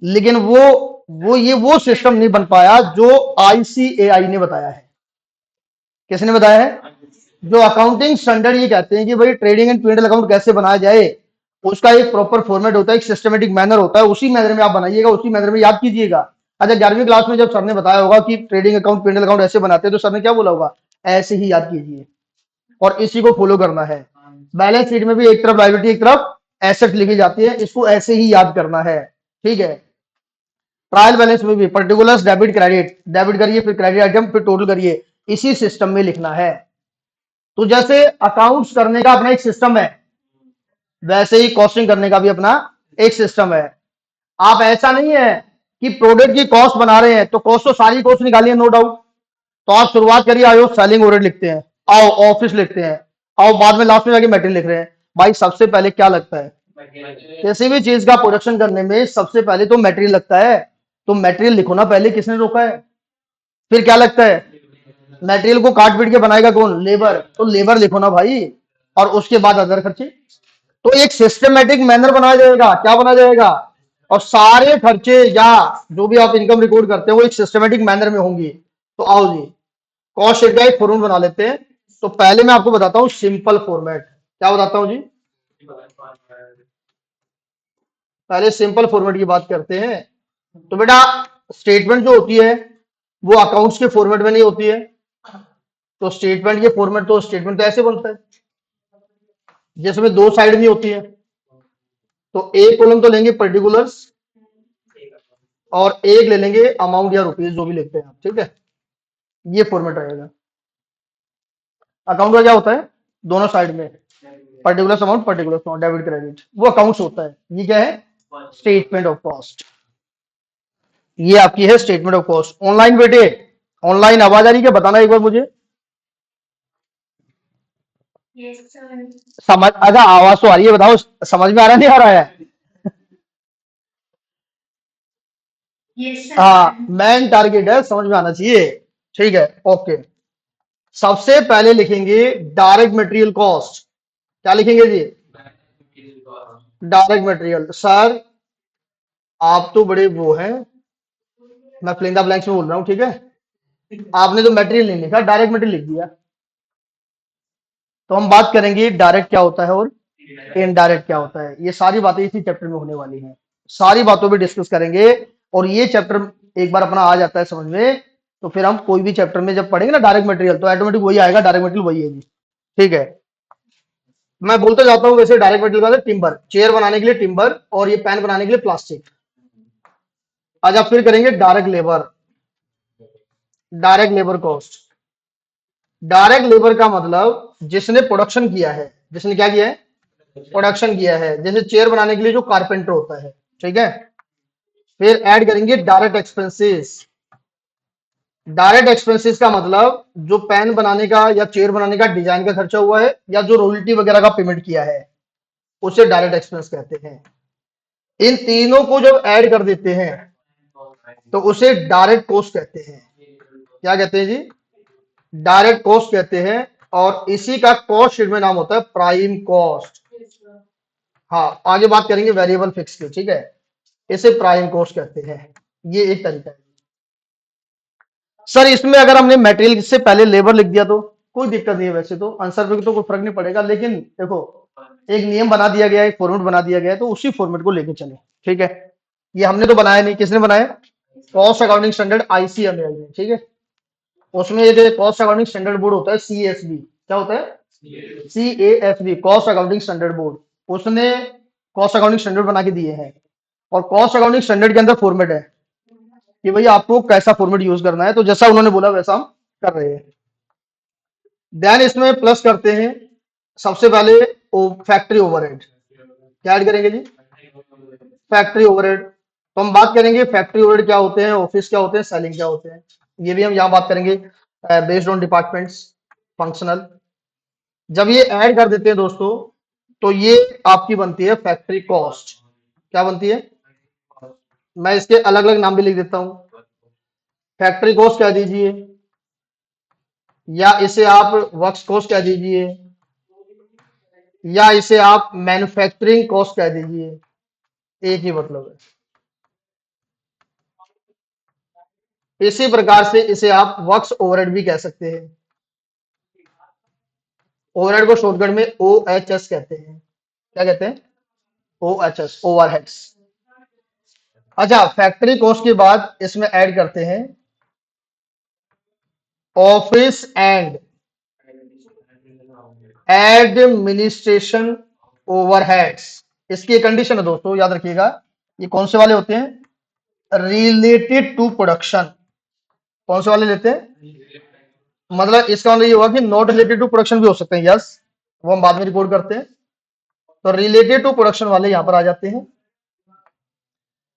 लेकिन वो सिस्टम नहीं बन पाया जो आईसीएआई ने बताया है। किसने बताया है? जो अकाउंटिंग स्टैंडर्ड ये कहते हैं कि भाई ट्रेडिंग एंड पी अकाउंट कैसे बनाया जाए, उसका एक प्रॉपर फॉर्मेट होता है, एक सिस्टमेटिक मैनर होता है, उसी मैनर में आप बनाइएगा, उसी मैनर में याद कीजिएगा। अच्छा 11वीं क्लास में जब सर ने बताया होगा कि ट्रेडिंग अकाउंट पी अकाउंट ऐसे बनाते हैं, तो सर ने क्या बोला होगा? ऐसे ही याद कीजिए और इसी को फॉलो करना है। बैलेंस शीट में भी एक तरफ लायबिलिटी एक तरफ एसेट लिखी जाती है, इसको ऐसे ही याद करना है, ठीक है। ट्रायल बैलेंस में भी पर्टिकुलर्स डेबिट क्रेडिट, डेबिट करिए फिर क्रेडिट आइटम फिर टोटल करिए, इसी सिस्टम में लिखना है। तो जैसे अकाउंट्स करने का अपना एक सिस्टम है, वैसे ही कॉस्टिंग करने का भी अपना एक सिस्टम है। आप ऐसा नहीं है कि प्रोडक्ट की कॉस्ट बना रहे हैं तो कॉस्ट तो सारी कॉस्ट निकालिए, नो डाउट। तो आप शुरुआत करिए, आओ सेलिंग ओवरहेड लिखते हैं, आओ ऑफिस लिखते हैं, आओ बाद में लास्ट में जाके मटेरियल लिख रहे हैं। भाई सबसे पहले क्या लगता है? किसी भी चीज का प्रोडक्शन करने में सबसे पहले तो मटेरियल लगता है, तो मटेरियल लिखो ना पहले, किसने रोका है? फिर क्या लगता है? मटेरियल को काट पीट के बनाएगा कौन? लेबर, तो लेबर लिखो ना भाई, और उसके बाद अदर खर्चे। तो एक सिस्टमेटिक मैनर बनाया जाएगा, क्या बनाया जाएगा? और सारे खर्चे या जो भी आप इनकम रिकॉर्ड करते हो वो एक सिस्टमेटिक मैनर में होंगी। तो आओ जी कॉस्ट शीट का एक फॉर्मेट बना लेते हैं। तो पहले मैं आपको बताता हूं सिंपल फॉर्मेट, क्या बताता हूं जी? पहले सिंपल फॉर्मेट की बात करते हैं। तो बेटा स्टेटमेंट जो होती है वो अकाउंट्स के फॉर्मेट में नहीं होती है, तो स्टेटमेंट के फॉर्मेट, तो स्टेटमेंट तो ऐसे बनता है जिसमें दो साइड नहीं होती है। तो एक कॉलम तो लेंगे पर्टिकुलर्स और एक ले लेंगे अमाउंट या रुपीज, जो भी लेते हैं आप, ठीक है। ये फॉर्मेट रहेगा। अकाउंट का क्या होता है? दोनों साइड में particular amount, particular amount, debit credit, वो अकाउंट्स होता है। ये क्या है? Statement of cost. ये आपकी है स्टेटमेंट ऑफ कॉस्ट। ऑनलाइन बेटे, ऑनलाइन आवाज आ रही है क्या? बताना एक बार मुझे। समझ, अच्छा आवाज तो आ रही है, बताओ समझ में आ रहा नहीं आ रहा है? हाँ मेन टारगेट है, समझ में आना चाहिए, ठीक है ओके। सबसे पहले लिखेंगे डायरेक्ट मटेरियल कॉस्ट। क्या लिखेंगे जी? Direct material. सर आप तो बड़े वो हैं, मैं फिलिंग द ब्लैंक्स में बोल रहा हूँ, ठीक है। आपने तो मटेरियल नहीं लिखा, डायरेक्ट मटेरियल लिख दिया। तो हम बात करेंगे डायरेक्ट क्या होता है और इनडायरेक्ट क्या होता है। ये सारी बातें इसी चैप्टर में होने वाली हैं, सारी बातों पे डिस्कस करेंगे। और ये चैप्टर एक बार अपना आ जाता है समझ में, तो फिर हम कोई भी चैप्टर में जब पढ़ेंगे ना डायरेक्ट मटेरियल, तो ऑटोमेटिक वही आएगा, डायरेक्ट मटेरियल वही है जी, ठीक है। मैं बोलता जाता हूँ वैसे डायरेक्ट मटेरियल का टिम्बर, चेयर बनाने के लिए टिम्बर, और ये पेन बनाने के लिए प्लास्टिक। आज आप फिर करेंगे direct labour, direct labour cost. Direct labour का मतलब जिसने प्रोडक्शन किया है, जिसने क्या किया है? प्रोडक्शन किया है। जैसे चेयर बनाने के लिए जो कारपेंटर होता है, ठीक है, फिर ऐड करेंगे डायरेक्ट एक्सपेंसेस। डायरेक्ट एक्सपेंसेस का मतलब जो पेन बनाने का या चेयर बनाने का डिजाइन का खर्चा हुआ है या जो रॉयल्टी वगैरह का पेमेंट किया है, उसे डायरेक्ट एक्सपेंस कहते हैं। इन तीनों को जब ऐड कर देते हैं तो उसे डायरेक्ट कॉस्ट कहते हैं। क्या कहते हैं जी? डायरेक्ट कॉस्ट कहते हैं। और इसी का कॉस्ट शीट में नाम होता है प्राइम कॉस्ट। हाँ, आगे बात करेंगे वेरिएबल फिक्स की, ठीक है। इसे प्राइम कॉस्ट कहते हैं। ये एक तरीका है। सर इसमें अगर हमने मटेरियल से पहले लेबर लिख दिया तो कोई दिक्कत नहीं है, वैसे तो आंसर पे तो कोई फर्क नहीं पड़ेगा, लेकिन देखो एक नियम बना दिया गया है, एक फॉर्मेट बना दिया गया है, तो उसी फॉर्मेट को लेके चले, ठीक है। ये हमने तो बनाया नहीं, किसने बनाया? कॉस्ट अकाउंटिंग स्टैंडर्ड आईसीएमए ने, ठीक है। उसमें एक कॉस्ट अकाउंटिंग स्टैंडर्ड बोर्ड होता है सीएसबी। क्या होता है? CSB, cost accounting standard board. उसने कॉस्ट अकाउंटिंग स्टैंडर्ड बना के दिए हैं। और कॉस्ट अकाउंटिंग स्टैंडर्ड के अंदर फॉर्मेट है कि भाई आपको कैसा फॉर्मेट यूज करना है, तो जैसा उन्होंने बोला वैसा हम कर रहे हैं। देन इसमें प्लस करते हैं सबसे पहले फैक्ट्री ओवरहेड। क्या ऐड करेंगे जी? Factory overhead. तो हम बात करेंगे फैक्ट्री ओवरहेड क्या होते हैं, ऑफिस क्या होते हैं, सेलिंग क्या होते हैं, ये भी हम यहाँ बात करेंगे बेस्ड ऑन डिपार्टमेंट्स, फंक्शनल। जब ये ऐड कर देते हैं दोस्तों, तो ये आपकी बनती है फैक्ट्री कॉस्ट। क्या बनती है? मैं इसके अलग अलग नाम भी लिख देता हूं। फैक्ट्री कॉस्ट कह दीजिए, या इसे आप वर्क्स कॉस्ट कह दीजिए, या इसे आप मैन्युफैक्चरिंग कॉस्ट कह दीजिए, एक ही मतलब है। इसी प्रकार से इसे आप वर्क्स ओवरहेड भी कह सकते हैं। ओवरहेड को शॉर्टकट में OHS कहते हैं। क्या कहते हैं? OHS, overheads. अच्छा, फैक्ट्री कॉस्ट के बाद इसमें ऐड करते हैं ऑफिस एंड एडमिनिस्ट्रेशन ओवरहेड्स। इसकी कंडीशन है दोस्तों, याद रखिएगा। ये कौन से वाले होते हैं? Related to production. कौन से वाले लेते हैं? मतलब इसका मतलब ये होगा कि नॉट रिलेटेड टू प्रोडक्शन भी हो सकते हैं, यस, वो हम बाद में रिकॉर्ड करते हैं। तो रिलेटेड टू प्रोडक्शन वाले यहां पर आ जाते हैं।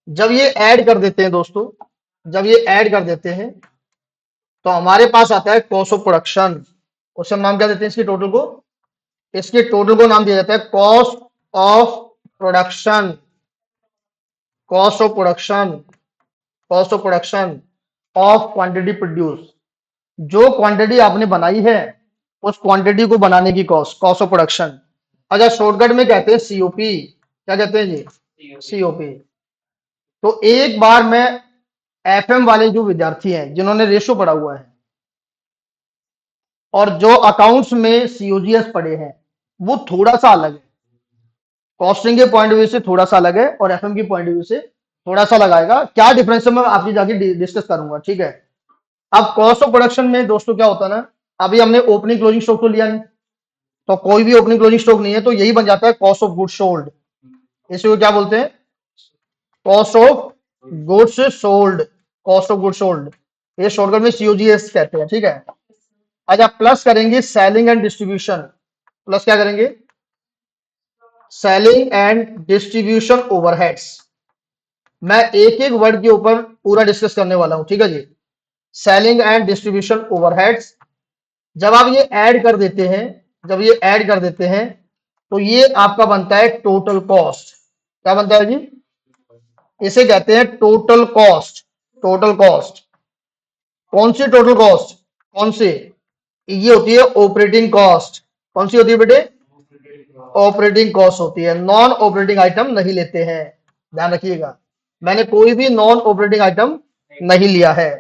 जब ये ऐड कर देते हैं दोस्तों, जब ये ऐड कर देते हैं, तो हमारे पास आता है कॉस्ट ऑफ प्रोडक्शन। उसे हम नाम क्या देते हैं इसके टोटल को? इसके टोटल को नाम दिया जाता है cost of production. Cost of production, cost of production of quantity produce. जो क्वांटिटी आपने बनाई है उस क्वांटिटी को बनाने की कॉस्ट, कॉस्ट ऑफ प्रोडक्शन। अच्छा, शॉर्टकट में कहते हैं सीओपी। क्या कहते हैं जी? सीओपी। तो एक बार मैं एफएम वाले जो विद्यार्थी हैं जिन्होंने रेशो पढ़ा हुआ है और जो अकाउंट्स में सीओजीएस पढ़े हैं, वो थोड़ा सा अलग है। कॉस्टिंग के पॉइंट ऑफ व्यू से थोड़ा सा अलग है और एफएम की पॉइंट ऑफ व्यू से थोड़ा सा लगाएगा। क्या डिफरेंस है मैं आपकी जाके डिस्कस करूंगा, ठीक है। अब कॉस्ट ऑफ प्रोडक्शन में दोस्तों क्या होता है ना, अभी हमने ओपनिंग क्लोजिंग स्टॉक तो लिया नहीं, तो कोई भी ओपनिंग क्लोजिंग स्टॉक नहीं है, तो यही बन जाता है कॉस्ट ऑफ गुड्स सोल्ड। इसे क्या बोलते हैं? Cost of goods sold. Cost of goods sold, ये शॉर्टकट में सीओजीएस कहते हैं, ठीक है। अच्छा, प्लस करेंगे सेलिंग एंड डिस्ट्रीब्यूशन। प्लस क्या करेंगे? Selling and distribution overheads. मैं एक एक वर्ड के ऊपर पूरा डिस्कस करने वाला हूं, ठीक है जी। Selling and distribution overheads. जब आप ये ऐड कर देते हैं, जब ये ऐड कर देते हैं, तो ये आपका बनता है टोटल कॉस्ट। क्या बनता है जी? इसे कहते हैं टोटल कॉस्ट। Total cost. कौन सी टोटल कॉस्ट? कौन सी? ये होती है ऑपरेटिंग कॉस्ट। कौन सी होती है बेटे? ऑपरेटिंग कॉस्ट होती है। नॉन ऑपरेटिंग आइटम नहीं लेते हैं, ध्यान रखिएगा। मैंने कोई भी नॉन ऑपरेटिंग आइटम नहीं लिया है।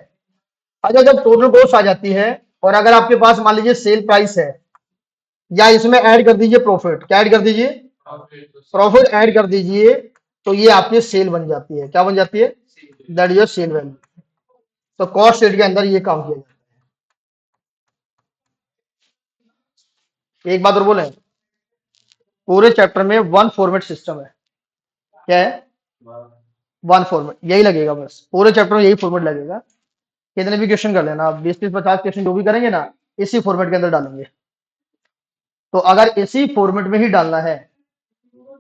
अच्छा, जब टोटल कॉस्ट आ जाती है और अगर आपके पास मान लीजिए सेल प्राइस है, या इसमें ऐड कर दीजिए प्रॉफिट। क्या ऐड कर दीजिए? प्रॉफिट ऐड कर दीजिए, तो ये आपकी सेल बन जाती है। क्या बन जाती है? That is your sale value. तो कॉस्ट शीट के अंदर ये काम किया जाता है। एक बात और बोले, पूरे चैप्टर में वन फॉर्मेट सिस्टम है। क्या है? वन फॉर्मेट, यही लगेगा बस, पूरे चैप्टर में यही फॉर्मेट लगेगा। कितने भी क्वेश्चन कर लेना आप, 20 30 50 क्वेश्चन जो भी करेंगे ना, इसी फॉर्मेट के अंदर डालेंगे। तो अगर इसी फॉर्मेट में ही डालना है,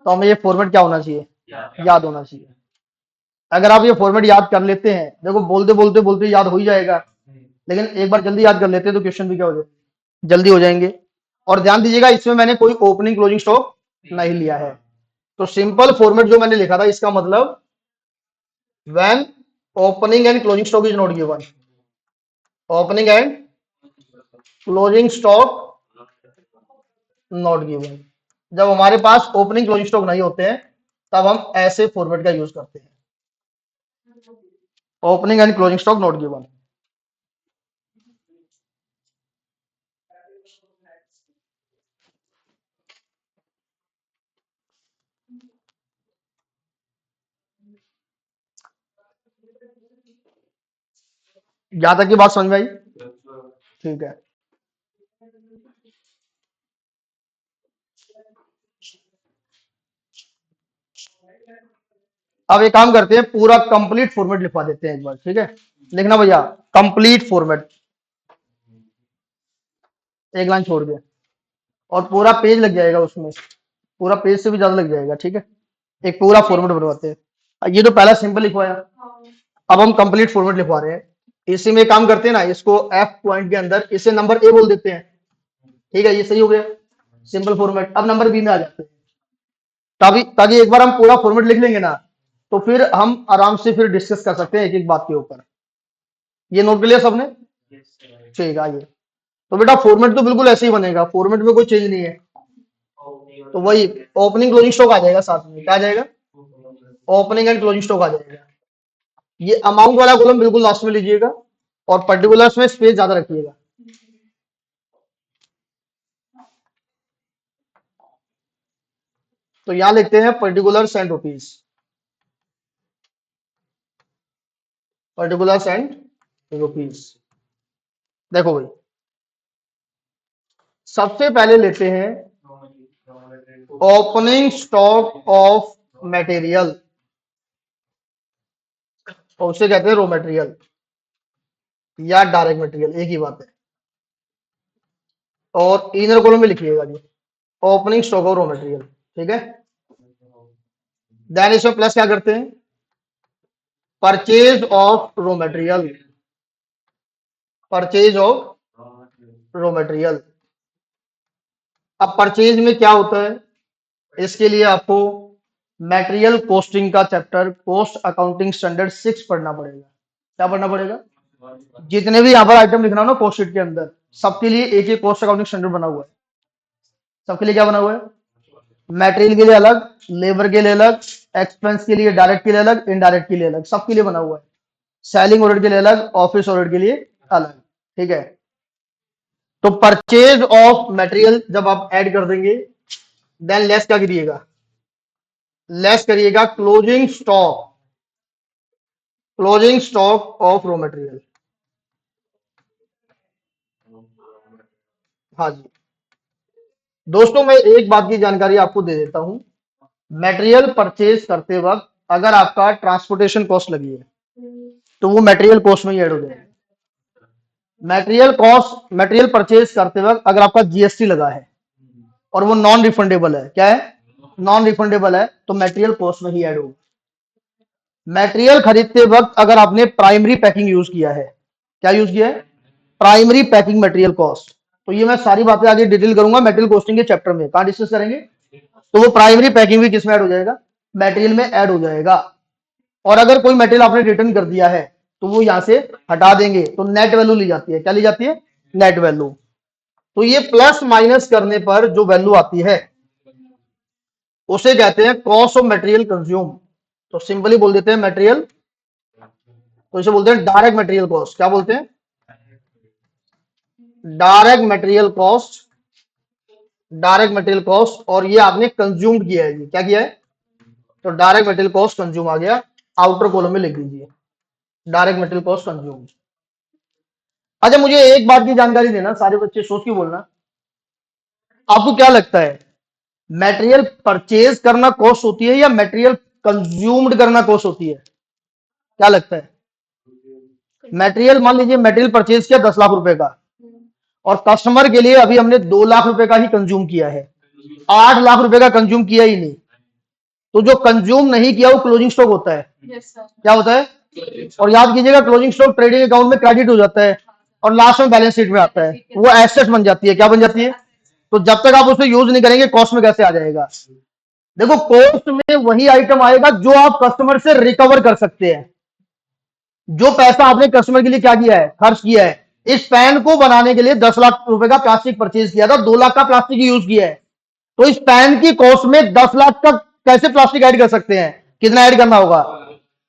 तो हमें ये फॉर्मेट क्या होना चाहिए? याद होना चाहिए। अगर आप ये फॉर्मेट याद कर लेते हैं, देखो बोलते बोलते बोलते याद हो ही जाएगा, लेकिन एक बार जल्दी याद कर लेते हैं तो क्वेश्चन भी क्या हो जाएगा, जल्दी हो जाएंगे। और ध्यान दीजिएगा, इसमें मैंने कोई ओपनिंग क्लोजिंग स्टॉक नहीं लिया है। तो सिंपल फॉर्मेट जो मैंने लिखा था, इसका मतलब when opening and closing stock is not given, opening and closing stock not given, जब हमारे पास ओपनिंग क्लोजिंग स्टॉक नहीं होते हैं तब हम ऐसे फॉर्मेट का यूज करते हैं, opening and closing stock not given. यहां तक की बात समझ में आई? ठीक है। अब एक काम करते हैं, पूरा कंप्लीट फॉर्मेट लिखवा देते हैं एक बार, ठीक है? लिखना भैया, कंप्लीट फॉर्मेट, एक लाइन छोड़ के, और पूरा पेज लग जाएगा उसमें, पूरा पेज से भी ज्यादा लग जाएगा, ठीक है? एक पूरा फॉर्मेट बनवाते हैं। ये तो पहला सिंपल लिखवाया, अब हम कंप्लीट फॉर्मेट लिखवा रहे हैं। इसी में काम करते हैं ना, इसको एफ पॉइंट के अंदर इसे नंबर ए बोल देते हैं, ठीक है? ये सही हो गया, सिंपल फॉर्मेट। अब नंबर बी में आ जाते हैं, ताकि ताकि एक बार हम पूरा फॉर्मेट लिख लेंगे ना, तो फिर हम आराम से फिर डिस्कस कर सकते हैं एक एक बात के ऊपर। ये नोट कर लिया सबने? ठीक है, आइए। तो बेटा फॉर्मेट तो बिल्कुल ऐसे ही बनेगा, फॉर्मेट में कोई चेंज नहीं है। तो वही ओपनिंग क्लोजिंग स्टॉक आ जाएगा साथ में, क्या आ जाएगा? ओपनिंग एंड क्लोजिंग स्टॉक आ जाएगा। ये अमाउंट वाला कॉलम बिल्कुल लास्ट में लीजिएगा, और पर्टिकुलर्स में स्पेस ज्यादा रखिएगा। तो यहां लिखते हैं particulars and rupees, particulars and rupees. देखो भाई, सबसे पहले लेते हैं ओपनिंग स्टॉक ऑफ मटेरियल, और उसे कहते हैं रॉ मटेरियल या डायरेक्ट मटेरियल, एक ही बात है। और इनर कॉलम में लिखिएगा जी opening stock of raw material, ठीक है? देन इसमें प्लस क्या करते हैं? Purchase of raw material, purchase of raw material. अब परचेज में क्या होता है, इसके लिए आपको मटेरियल कॉस्टिंग का चैप्टर कॉस्ट अकाउंटिंग स्टैंडर्ड 6 पढ़ना पड़ेगा। क्या पढ़ना पड़ेगा? जितने भी यहाँ पर आइटम लिखना हो ना कॉस्ट शीट के अंदर, सबके लिए एक एक कॉस्ट अकाउंटिंग स्टैंडर्ड बना हुआ है। सबके लिए क्या बना हुआ है? मटेरियल के लिए अलग, लेबर के लिए अलग, एक्सपेंस के लिए डायरेक्ट के लिए अलग, इनडायरेक्ट के लिए अलग, सबके लिए बना हुआ है। सेलिंग ओवरहेड के लिए अलग, ऑफिस ओवरहेड के लिए अलग, ठीक है? तो परचेज ऑफ मटेरियल जब आप ऐड कर देंगे, देन लेस क्या करिएगा? लेस करिएगा closing stock, closing stock of raw material. हाँ जी दोस्तों, मैं एक बात की जानकारी आपको दे देता हूं। मटेरियल परचेज करते वक्त अगर आपका ट्रांसपोर्टेशन कॉस्ट लगी है, तो वो मटेरियल कॉस्ट में ही ऐड हो जाएगा। मटेरियल कॉस्ट, मटेरियल परचेज करते वक्त अगर आपका जीएसटी लगा है और वो नॉन रिफंडेबल है, क्या है? नॉन रिफंडेबल है, तो मटेरियल कॉस्ट में ही ऐड होगा। मटेरियल खरीदते वक्त अगर आपने प्राइमरी पैकिंग यूज किया है, क्या यूज किया है? Primary packing material cost. तो ये मैं सारी बातें आगे डिटेल करूंगा मटेरियल कॉस्टिंग के चैप्टर में, कहां डिस्कस करेंगे। तो वो प्राइमरी पैकिंग भी किसमें ऐड हो जाएगा? मटेरियल में ऐड हो जाएगा। और अगर कोई मटेरियल आपने रिटर्न कर दिया है तो वो यहां से हटा देंगे, तो नेट वैल्यू ली जाती है। क्या ली जाती है? Net value. तो ये प्लस माइनस करने पर जो वैल्यू आती है उसे कहते हैं कॉस्ट ऑफ मटेरियल कंज्यूम। तो सिंपली बोल देते हैं मटेरियल, तो इसे बोलते हैं डायरेक्ट मटेरियल कॉस्ट। क्या बोलते हैं? Direct material cost, direct material cost. और ये आपने कंज्यूम किया है जी, क्या किया है? तो डायरेक्ट मटेरियल कॉस्ट कंज्यूम आ गया, आउटर कॉलम में लिख दीजिए डायरेक्ट मटेरियल कॉस्ट कंज्यूम। अच्छा मुझे एक बात की जानकारी देना, सारे बच्चे सोच के बोलना, आपको क्या लगता है मटेरियल परचेज करना कॉस्ट होती है या मटेरियल कंज्यूम्ड करना कॉस्ट होती है? क्या लगता है? मटेरियल, मान लीजिए मटेरियल परचेज किया 10 लाख रुपए का, और कस्टमर के लिए अभी हमने 2 लाख रुपए का ही कंज्यूम किया है, 8 लाख रुपए का कंज्यूम किया ही नहीं, तो जो कंज्यूम नहीं किया वो क्लोजिंग स्टॉक होता है। क्या होता है? और याद कीजिएगा क्लोजिंग स्टॉक ट्रेडिंग अकाउंट में क्रेडिट हो जाता है और लास्ट में बैलेंस शीट में आता है, वो एसेट बन जाती है। क्या बन जाती है? तो जब तक आप उसे यूज नहीं करेंगे कॉस्ट में कैसे आ जाएगा? देखो कॉस्ट में वही आइटम आएगा जो आप कस्टमर से रिकवर कर सकते हैं। जो पैसा आपने कस्टमर के लिए क्या किया है, खर्च किया है। इस पैन को बनाने के लिए 10 लाख रुपए का प्लास्टिक परचेज किया था, 2 लाख का प्लास्टिक यूज किया है। तो इस पैन की कॉस्ट में 10 लाख का कैसे प्लास्टिक ऐड कर सकते हैं? कितना ऐड करना होगा?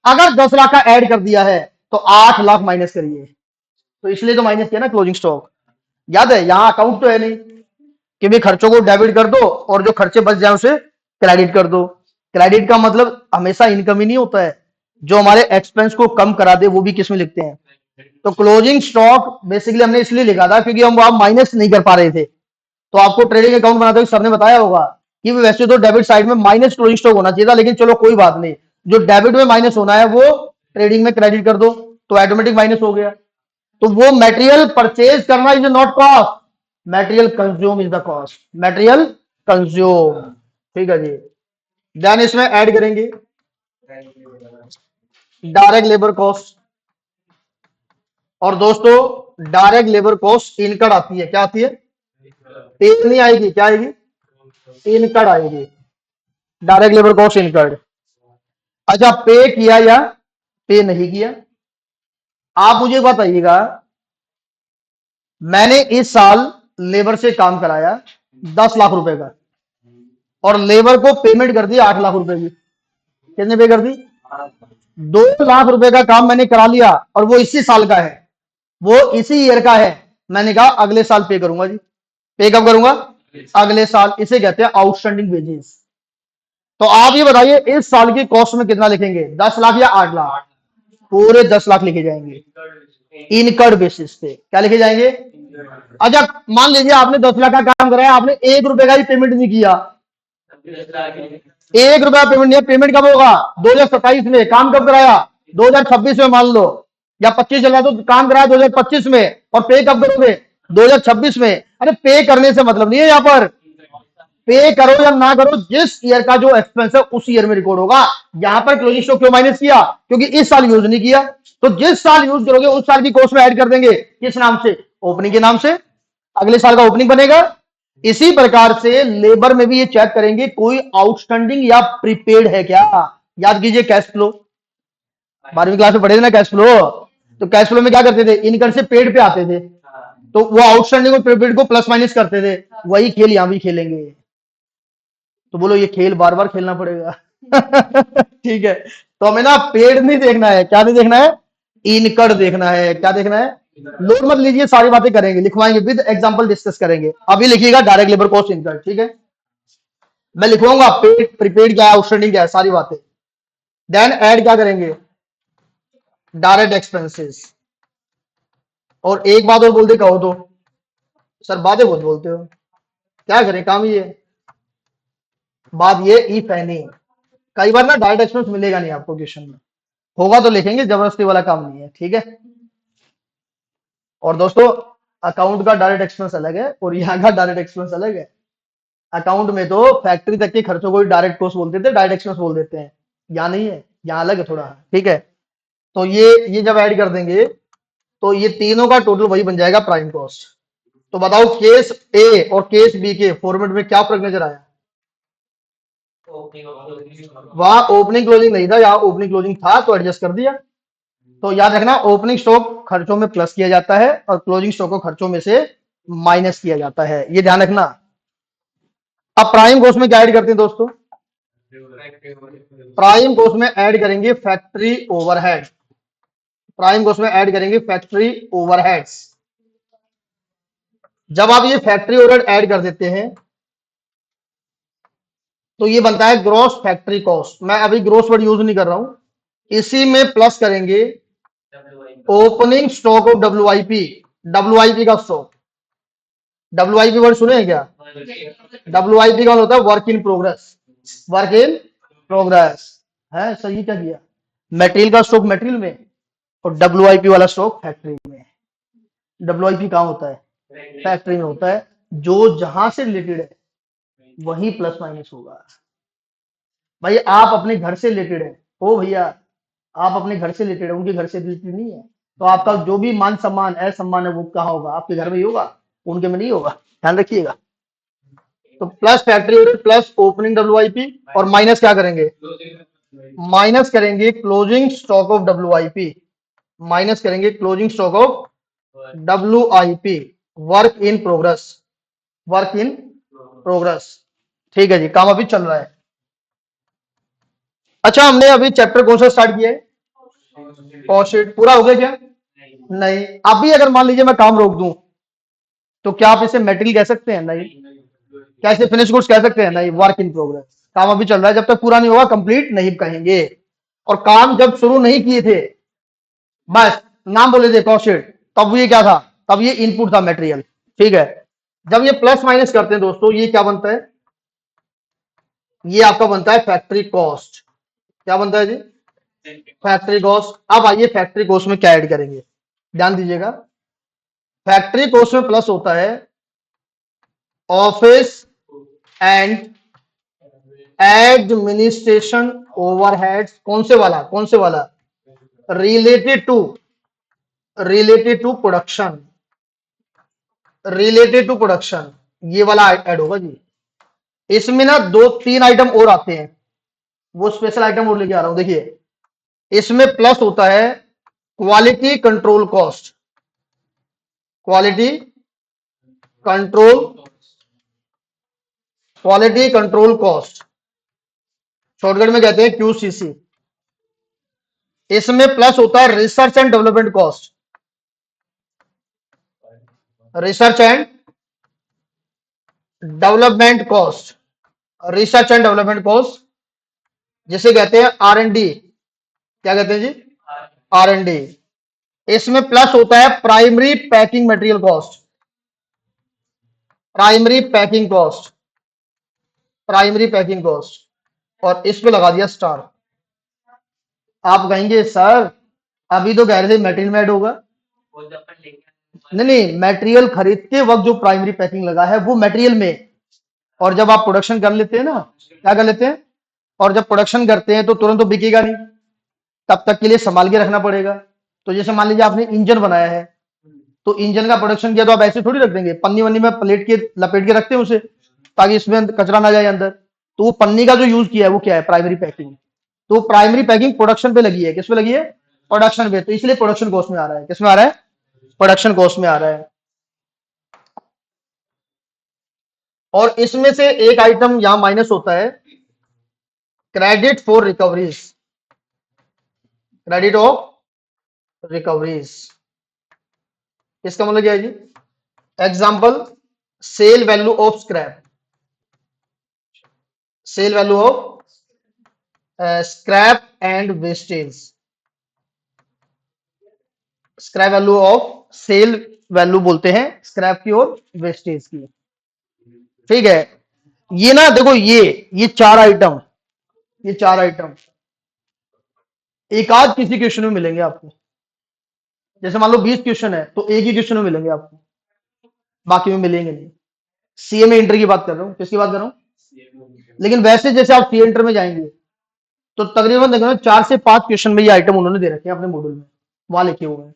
अगर 10 लाख का ऐड कर दिया है तो 8 लाख माइनस करिए। तो इसलिए तो माइनस किया ना क्लोजिंग स्टॉक। याद है? यहां अकाउंट तो है नहीं कि भाई खर्चों को डेबिट कर दो और जो खर्चे बच जाए उसे क्रेडिट कर दो। क्रेडिट का मतलब हमेशा इनकम ही नहीं होता है, जो हमारे एक्सपेंस को कम करा दे वो भी किस में लिखते हैं? तो क्लोजिंग स्टॉक बेसिकली हमने इसलिए लिखा था क्योंकि हम वहां माइनस नहीं कर पा रहे थे। तो आपको ट्रेडिंग अकाउंट बनाते हुए सर ने बताया होगा कि वैसे तो डेबिट साइड में माइनस क्लोजिंग स्टॉक होना चाहिए था, लेकिन चलो कोई बात नहीं, जो डेबिट में माइनस होना है वो ट्रेडिंग में क्रेडिट कर दो तो ऑटोमेटिक माइनस हो गया। तो वो मटेरियल परचेज करना is not cost, material consume is the cost. Material consume, ठीक है जी। देन इसमें ऐड करेंगे डायरेक्ट लेबर कॉस्ट। और दोस्तों डायरेक्ट लेबर कॉस्ट इनकड़ आती है। क्या आती है? पे नहीं आएगी, क्या आएगी? इनकड़ आएगी। Direct labour cost incurred. अच्छा पे किया या पे नहीं किया? आप मुझे बताइएगा, मैंने इस साल लेबर से काम कराया 10 लाख रुपए का और लेबर को पेमेंट कर दी 8 लाख रुपए की। कितने पे कर दी? 2 लाख रुपए का काम मैंने करा लिया और वो इसी साल का है, वो इसी ईयर का है। मैंने कहा अगले साल पे करूंगा जी। पे कब करूंगा? अगले साल। इसे कहते हैं आउटस्टैंडिंग वेजेस। तो आप ये बताइए इस साल की कॉस्ट में कितना लिखेंगे, 10 लाख या 8 लाख? पूरे 10 लाख लिखे जाएंगे इनकर्ड बेसिस पे। क्या लिखे जाएंगे? अच्छा मान लीजिए आपने 10 लाख का काम कराया, आपने 1 रुपए का ही पेमेंट नहीं किया। 1 रुपया पेमेंट नहीं, पेमेंट कब होगा? 2027 में। काम कब कराया? 2026 में मान लो, या 25 चल रहा तो काम कराया 2025 में, और पे कब करोगे? 2026 में। अरे पे करने से मतलब नहीं है, यहां पर पे करो या ना करो, जिस ईयर का जो एक्सपेंस है उस ईयर में रिकॉर्ड होगा। यहां पर क्लोजिंग स्टॉक क्यों माइनस किया? क्योंकि इस साल यूज नहीं किया। तो जिस साल यूज करोगे उस साल की कॉस्ट में ऐड कर देंगे। किस नाम से? ओपनिंग के नाम से। अगले साल का ओपनिंग बनेगा। इसी प्रकार से लेबर में भी ये चेक करेंगे कोई आउटस्टैंडिंग या प्रीपेड है क्या। याद कीजिए कैश फ्लो, 12वीं क्लास में पढ़े थे ना कैश फ्लो। तो कैश फ्लो में क्या करते थे? इनकम से पेड पे आते थे, तो वो आउटस्टैंडिंग और प्रीपेड को प्लस माइनस करते थे। वही खेल यहां भी खेलेंगे। तो बोलो ये खेल बार बार खेलना पड़ेगा। ठीक है, तो हमें ना पेड नहीं देखना है। क्या नहीं देखना है? इनकड़ देखना है। क्या देखना है? लोड मत लीजिए, सारी बातें करेंगे, लिखवाएंगे, विद एग्जांपल डिस्कस करेंगे। अभी लिखिएगा डायरेक्ट लेबर कॉस्ट इनकड़, ठीक है। मैं लिखवाऊंगा पेड प्रीपेड क्या है, आउटस्टैंडिंग क्या है, सारी बातें। देन ऐड क्या करेंगे? Direct expenses. और एक बात और बोल दे कहो तो, सर बातें बहुत बोलते हो, क्या करें, काम ही है। बात ये इफ एनी, कई बार ना डायरेक्ट एक्सपेंस मिलेगा नहीं आपको क्वेश्चन में, होगा तो लिखेंगे, जबरदस्ती वाला काम नहीं है, ठीक है। और दोस्तों अकाउंट का डायरेक्ट एक्सपेंस अलग है और यहाँ का डायरेक्ट एक्सपेंस अलग है। अकाउंट में तो फैक्ट्री तक के खर्चों को डायरेक्ट कॉस्ट बोलते थे, डायरेक्ट एक्सपेंस बोल देते हैं। यहाँ नहीं है, यहाँ अलग है थोड़ा, ठीक है। तो ये जब ऐड कर देंगे तो ये तीनों का टोटल वही बन जाएगा प्राइम कॉस्ट। तो बताओ केस ए और केस बी के फॉर्मेट में क्या फर्क नजर आया? वहां ओपनिंग क्लोजिंग नहीं था, यहाँ ओपनिंग क्लोजिंग था तो एडजस्ट कर दिया। तो याद रखना ओपनिंग स्टॉक खर्चों में प्लस किया जाता है और क्लोजिंग स्टॉक को खर्चों में से माइनस किया जाता है, ये ध्यान रखना। अब प्राइम कॉस्ट में क्या ऐड करते हैं दोस्तों? प्राइम कॉस्ट में ऐड करेंगे फैक्ट्री ओवरहेड। प्राइम कॉस्ट में ऐड करेंगे फैक्ट्री ओवरहेड्स। जब आप ये फैक्ट्री ओवरहेड ऐड कर देते हैं तो ये बनता है ग्रॉस फैक्ट्री कॉस्ट। मैं अभी ग्रॉस वर्ड यूज नहीं कर रहा हूं, इसी में प्लस करेंगे opening stock of WIP. WIP का स्टॉक, डब्ल्यूआईपी वर्ड सुने हैं क्या? डब्ल्यूआईपी का होता है work in progress. Work in progress है, सही क्या किया? मटेरियल का स्टॉक मटेरियल में और डब्ल्यूआईपी वाला स्टॉक फैक्ट्री में। डब्ल्यूआईपी कहां होता है? फैक्ट्री में होता है। जो जहां से रिलेटेड है वही प्लस माइनस होगा। भाई आप अपने घर से रिलेटेड है, ओ भैया, आप अपने घर से रिलेटेड है, उनके घर से रिलेटेड नहीं है। तो आपका जो भी मान सम्मान असम्मान है वो कहाँ होगा, आपके घर में ही होगा, उनके में नहीं होगा, ध्यान रखिएगा। तो plus factory plus opening WIP, और माइनस क्या करेंगे, माइनस करेंगे closing stock of WIP, minus करेंगे closing stock of WIP, work in progress, work in progress. ठीक है जी, काम अभी चल रहा है। अच्छा, हमने अभी चैप्टर कौन सा स्टार्ट किया है, कॉस्ट शीट, पूरा हो गया क्या, नहीं। अभी अगर मान लीजिए मैं काम रोक दूं, तो क्या आप इसे मेटेरियल कह सकते हैं, नहीं। क्या इसे फिनिश गुड्स कह सकते हैं, नहीं, वर्क इन प्रोग्रेस। काम अभी चल रहा है, जब तक पूरा नहीं होगा कंप्लीट नहीं कहेंगे। और काम जब शुरू नहीं किए थे, बस नाम बोले थे कॉस्ट शीट, तब ये क्या था, तब ये इनपुट था मटेरियल। ठीक है, जब ये प्लस माइनस करते हैं दोस्तों, ये क्या बनता है, ये आपका बनता है फैक्ट्री कॉस्ट। क्या बनता है जी, फैक्ट्री कॉस्ट। अब आइए फैक्ट्री कॉस्ट में क्या ऐड करेंगे, ध्यान दीजिएगा। फैक्ट्री कॉस्ट में प्लस होता है ऑफिस एंड एडमिनिस्ट्रेशन ओवरहेड्स। कौन से वाला, कौन से वाला, related to, related to production, related to production, ये वाला ऐड होगा जी। इसमें ना दो तीन आइटम और आते हैं, वो स्पेशल आइटम और लेके आ रहा हूं, देखिए। इसमें प्लस होता है quality control cost, quality control, quality control cost, shortcut में कहते हैं क्यूसीसी। इसमें प्लस होता है research and development cost, research and development cost, research and development cost, जिसे कहते हैं आर एंड डी। क्या कहते हैं जी, आर एंड डी। इसमें प्लस होता है primary packing material cost, primary packing cost, primary packing cost, और इस पे लगा दिया स्टार। आप कहेंगे सर अभी तो कह रहे थे मटेरियल में ऐड होगा, नहीं नहीं, मटेरियल खरीदते वक्त जो प्राइमरी पैकिंग लगा है वो मटेरियल में, और जब आप प्रोडक्शन कर लेते हैं ना, क्या कर लेते हैं, और जब प्रोडक्शन करते हैं तो तुरंत तो बिकेगा नहीं, तब तक के लिए संभाल के रखना पड़ेगा। तो जैसे मान लीजिए आपने इंजन बनाया है, तो इंजन का प्रोडक्शन किया तो आप ऐसे थोड़ी रख देंगे, पन्नी वन्नी में प्लेट के लपेट के रखते हैं उसे, ताकि इसमें कचरा ना जाए अंदर। तो वो पन्नी का जो यूज किया है वो क्या है, प्राइमरी पैकिंग। तो प्राइमरी पैकिंग प्रोडक्शन पे लगी है, किस पे लगी है, प्रोडक्शन पे, तो इसलिए प्रोडक्शन कॉस्ट में आ रहा है, किस में आ रहा है, प्रोडक्शन कॉस्ट में आ रहा है। और इसमें से एक आइटम यहां माइनस होता है, credit for recoveries, credit of recoveries. इसका मतलब क्या है जी, example, sale value of scrap, sale value of scrap and wastage, scrap value of, sale value बोलते हैं स्क्रैप की और वेस्टेज की। ठीक है, ये ना देखो, ये चार आइटम, ये चार आइटम एक आध किसी क्वेश्चन में मिलेंगे आपको। जैसे मान लो 20 क्वेश्चन है तो एक ही क्वेश्चन में मिलेंगे आपको, बाकी में मिलेंगे नहीं। सीए में इंटर की बात कर रहा हूँ, किसकी बात कर रहा हूँ, लेकिन वैसे जैसे आप सी इंटर में जाएंगे तो तकरीबन देखो 4 से 5 क्वेश्चन में ये आइटम उन्होंने दे रखे हैं अपने मॉड्यूल में, वहां लिखे हुए हैं।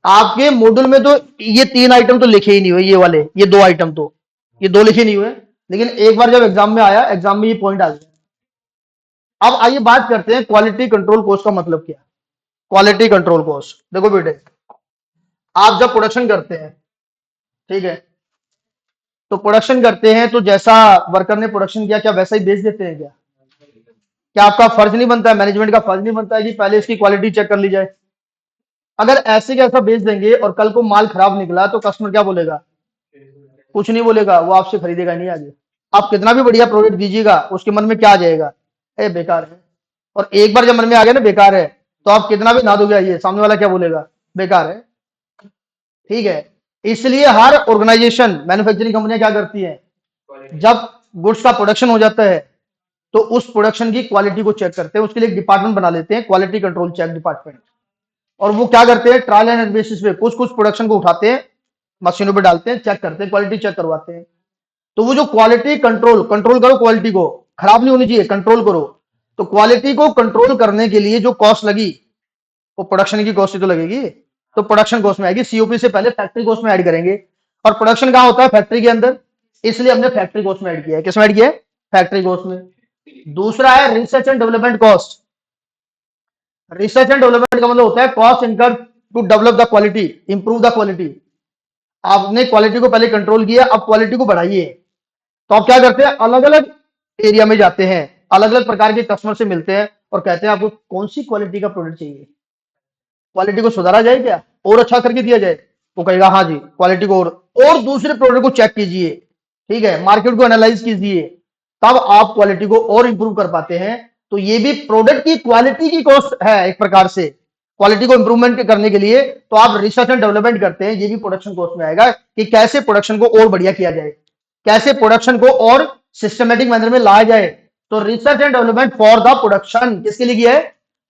आपके मॉड्यूल में तो ये 3 आइटम तो लिखे ही नहीं हुए, ये वाले, ये 2 आइटम तो, ये 2 लिखे नहीं हुए, लेकिन एक बार जब एग्जाम में आया, एग्जाम में ये पॉइंट आ गया। अब आइए बात करते हैं क्वालिटी कंट्रोल कॉस्ट का मतलब क्या है। क्वालिटी कंट्रोल कॉस्ट, देखो बेटे, आप जब प्रोडक्शन करते हैं, ठीक है, तो प्रोडक्शन करते हैं तो जैसा वर्कर ने प्रोडक्शन किया क्या वैसा ही बेच देते हैं क्या, क्या आपका फर्ज नहीं बनता है, मैनेजमेंट का फर्ज नहीं बनता है कि पहले इसकी क्वालिटी चेक कर ली जाए। अगर ऐसे कैसा बेच देंगे और कल को माल खराब निकला तो कस्टमर क्या बोलेगा, कुछ नहीं बोलेगा, वो आपसे खरीदेगा नहीं आगे। आप कितना भी बढ़िया प्रोडक्ट दीजिएगा, उसके मन में क्या आ जाएगा, ए बेकार है। और एक बार जब मन में आ गया ना बेकार है, तो आप कितना भी ना दोगे, आइए सामने वाला क्या बोलेगा, बेकार है। ठीक है, इसलिए हर ऑर्गेनाइजेशन, मैन्युफैक्चरिंग कंपनियां क्या करती हैं, जब गुड्स का प्रोडक्शन हो जाता है तो उस प्रोडक्शन की क्वालिटी को चेक करते हैं, उसके लिए एक डिपार्टमेंट बना लेते हैं, क्वालिटी कंट्रोल चेक डिपार्टमेंट। और वो क्या करते हैं, ट्रायल एंड बेसिस पे कुछ कुछ प्रोडक्शन को उठाते हैं, मशीनों पे डालते हैं, चेक करते हैं, क्वालिटी चेक करवाते हैं। तो वो जो क्वालिटी कंट्रोल, कंट्रोल करो क्वालिटी को, खराब नहीं होनी चाहिए, कंट्रोल करो। तो क्वालिटी को कंट्रोल करने के लिए जो कॉस्ट लगी वो प्रोडक्शन की कॉस्ट ही तो लगेगी, तो प्रोडक्शन कॉस्ट में आएगी। सीओपी से पहले फैक्ट्री कॉस्ट में ऐड करेंगे, और प्रोडक्शन कहाँ होता है? फैक्ट्री के अंदर, इसलिए हमने फैक्ट्री कॉस्ट में ऐड किया है। किसमें ऐड किया है? फैक्ट्री कॉस्ट में। दूसरा है research and development cost. Research and development का मतलब होता है cost incur to develop the quality, improve the quality. आपने क्वालिटी को पहले कंट्रोल किया, अब क्वालिटी को बढ़ाइए। तो आप क्या करते हैं? अलग अलग एरिया में जाते हैं, अलग अलग प्रकार के कस्टमर से मिलते हैं और कहते हैं आपको कौन सी क्वालिटी का प्रोडक्ट चाहिए, क्वालिटी को सुधारा जाए क्या, और अच्छा करके दिया जाए? वो कहेगा हाँ जी, क्वालिटी को और दूसरे प्रोडक्ट को चेक कीजिए, ठीक है, मार्केट को एनालाइज कीजिए, तब आप क्वालिटी को और इंप्रूव कर पाते हैं। तो ये भी प्रोडक्ट की क्वालिटी की कॉस्ट है एक प्रकार से। क्वालिटी को इंप्रूवमेंट करने के लिए तो आप रिसर्च एंड डेवलपमेंट करते हैं, ये भी प्रोडक्शन कॉस्ट में आएगा कि कैसे प्रोडक्शन को और बढ़िया किया जाए, कैसे प्रोडक्शन को और सिस्टमेटिक मैनर में लाया जाए। तो research and development for the production किसके लिए किया है?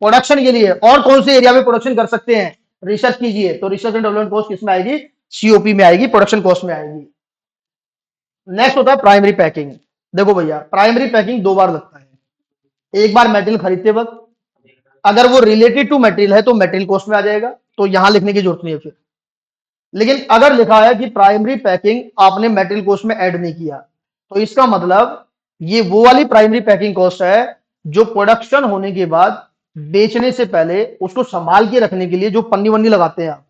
प्रोडक्शन के लिए। और कौन से एरिया में प्रोडक्शन कर सकते हैं? रिसर्च कीजिए। तो रिसर्च एंड डेवलपमेंट कॉस्ट किसमें आएगी? सीओपी में आएगी, प्रोडक्शन कॉस्ट में आएगी। नेक्स्ट होता है प्राइमरी पैकिंग। देखो भैया, प्राइमरी पैकिंग दो बार लगता है। एक बार मटेरियल खरीदते वक्त, अगर वो रिलेटेड टू मटेरियल है तो मटेरियल कॉस्ट में आ जाएगा, तो यहां लिखने की जरूरत नहीं है फिर। लेकिन अगर लिखा है कि प्राइमरी पैकिंग आपने मटेरियल कॉस्ट में ऐड नहीं किया, तो इसका मतलब ये वो वाली प्राइमरी पैकिंग कॉस्ट है जो प्रोडक्शन होने के बाद बेचने से पहले उसको संभाल के रखने के लिए जो पन्नी वन्नी लगाते हैं आप,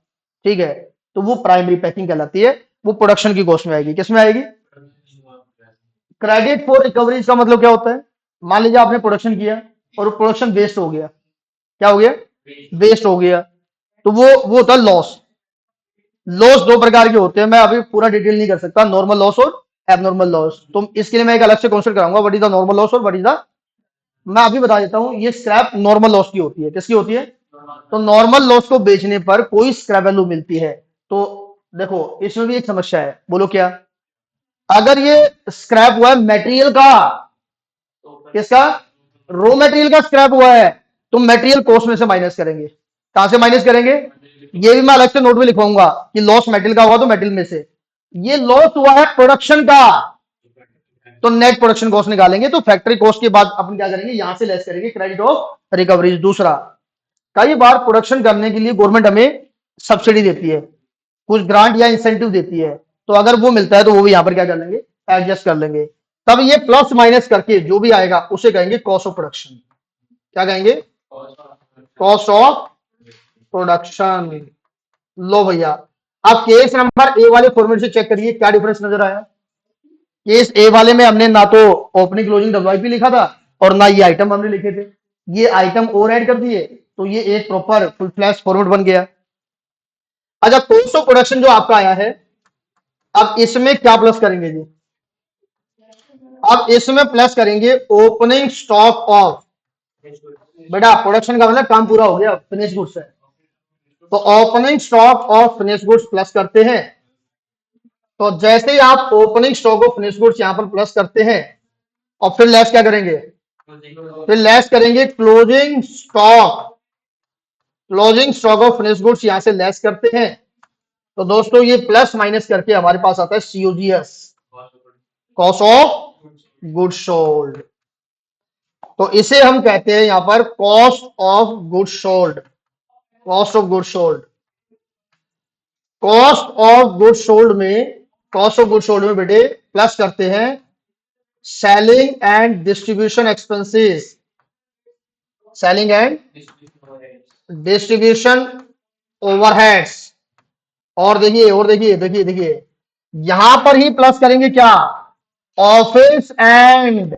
ठीक है, तो वो प्राइमरी पैकिंग कहलाती है। वो प्रोडक्शन की कॉस्ट में आएगी। किसमें आएगी? क्रेडिट फॉर रिकवरीज का मतलब क्या होता है? मान लीजिए आपने प्रोडक्शन किया और प्रोडक्शन वेस्ट हो गया। क्या हो गया? वेस्ट हो गया, तो वो होता है लॉस। लॉस दो प्रकार के होते हैं, मैं अभी पूरा डिटेल नहीं कर सकता, नॉर्मल लॉस और एबनॉर्मल लॉस। तो इसके लिए मैं एक अलग से कॉन्सेप्ट कराऊंगा, what is the normal loss और व्हाट इज द, मैं अभी बता देता हूं। ये स्क्रैप नॉर्मल लॉस की होती है। किसकी होती है? तो नॉर्मल लॉस को बेचने पर कोई स्क्रैप वैल्यू मिलती है। तो देखो इसमें भी एक समस्या है, बोलो क्या? अगर ये स्क्रैप हुआ है मटेरियल का, किसका? रॉ मटेरियल का स्क्रैप हुआ है, तो मटेरियल कॉस्ट में से माइनस करेंगे। कहां से माइनस करेंगे? ये भी मैं अलग से नोट में लिखवाऊंगा कि लॉस मटेरियल का हुआ तो मटेरियल में से। ये लॉस हुआ है प्रोडक्शन का, तो नेट प्रोडक्शन कॉस्ट निकालेंगे। तो फैक्ट्री कॉस्ट के बाद अपन क्या करेंगे? यहां से लेस करेंगे क्रेडिट ऑफ रिकवरीज। दूसरा, कई बार प्रोडक्शन करने के लिए गवर्नमेंट हमें सब्सिडी देती है, कुछ ग्रांट या इंसेंटिव देती है, तो अगर वो मिलता है तो वो भी यहां पर क्या कर लेंगे? एडजस्ट कर लेंगे। तब ये प्लस माइनस करके जो भी आएगा उसे कहेंगे कॉस्ट ऑफ प्रोडक्शन। क्या कहेंगे? Cost of production. लो भैया, आप केस नंबर ए वाले फॉर्मेट से चेक करिए क्या डिफरेंस नजर आया। केस ए वाले में हमने ना तो ओपनिंग क्लोजिंग डब्ल्यूआईपी लिखा था और ना ये आइटम हमने लिखे थे, ये आइटम और ऐड कर दिए, तो ये एक प्रॉपर फुल फ्लैश फॉर्मेट बन गया। अच्छा, कॉस्ट ऑफ प्रोडक्शन जो आपका आया है, अब इसमें क्या प्लस करेंगे जी? अब इसमें प्लस करेंगे ओपनिंग स्टॉक ऑफ, बेटा प्रोडक्शन का मतलब काम पूरा हो गया, फिनिश गुड्स है, तो opening stock of finish goods plus करते हैं। तो जैसे ही आप opening stock of finish goods यहां पर प्लस करते हैं, और फिर लेस क्या करेंगे? फिर लेस करेंगे closing stock. Closing stock of finish goods यहां से लेस करते हैं, तो दोस्तों ये प्लस माइनस करके हमारे पास आता है COGS, cost of good sold. तो इसे हम कहते हैं यहां पर cost of good sold. Cost of good sold, cost of good sold में, कॉस्ट ऑफ गुड सोल्ड में बेटे प्लस करते हैं selling and distribution expenses, selling and distribution overheads. और देखिए, और देखिए देखिए देखिए, यहां पर ही प्लस करेंगे क्या? Office and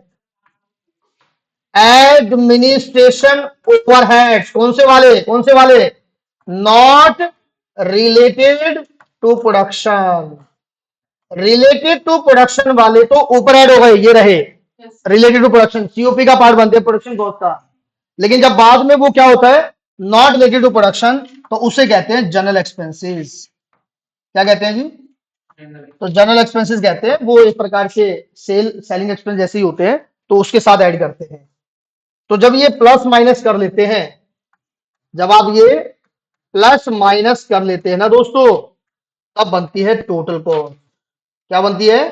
administration overheads. कौन से वाले? कौन से वाले? Not related to production. Related to production वाले तो ऊपर ऐड हो गए, ये रहे रिलेटेड टू प्रोडक्शन, सीओपी का पार्ट बनते हैं प्रोडक्शन कॉस्ट का। लेकिन जब बाद में वो क्या होता है? नॉट रिलेटेड टू प्रोडक्शन, तो उसे कहते हैं जनरल एक्सपेंसेस। क्या कहते हैं जी? तो जनरल एक्सपेंसेस कहते हैं, वो एक प्रकार के सेलिंग एक्सपेंस जैसे ही होते हैं, तो उसके साथ ऐड करते हैं। तो जब ये प्लस माइनस कर लेते हैं, जब आप ये प्लस माइनस कर लेते हैं ना दोस्तों, तब बनती है टोटल कॉस्ट। क्या बनती है?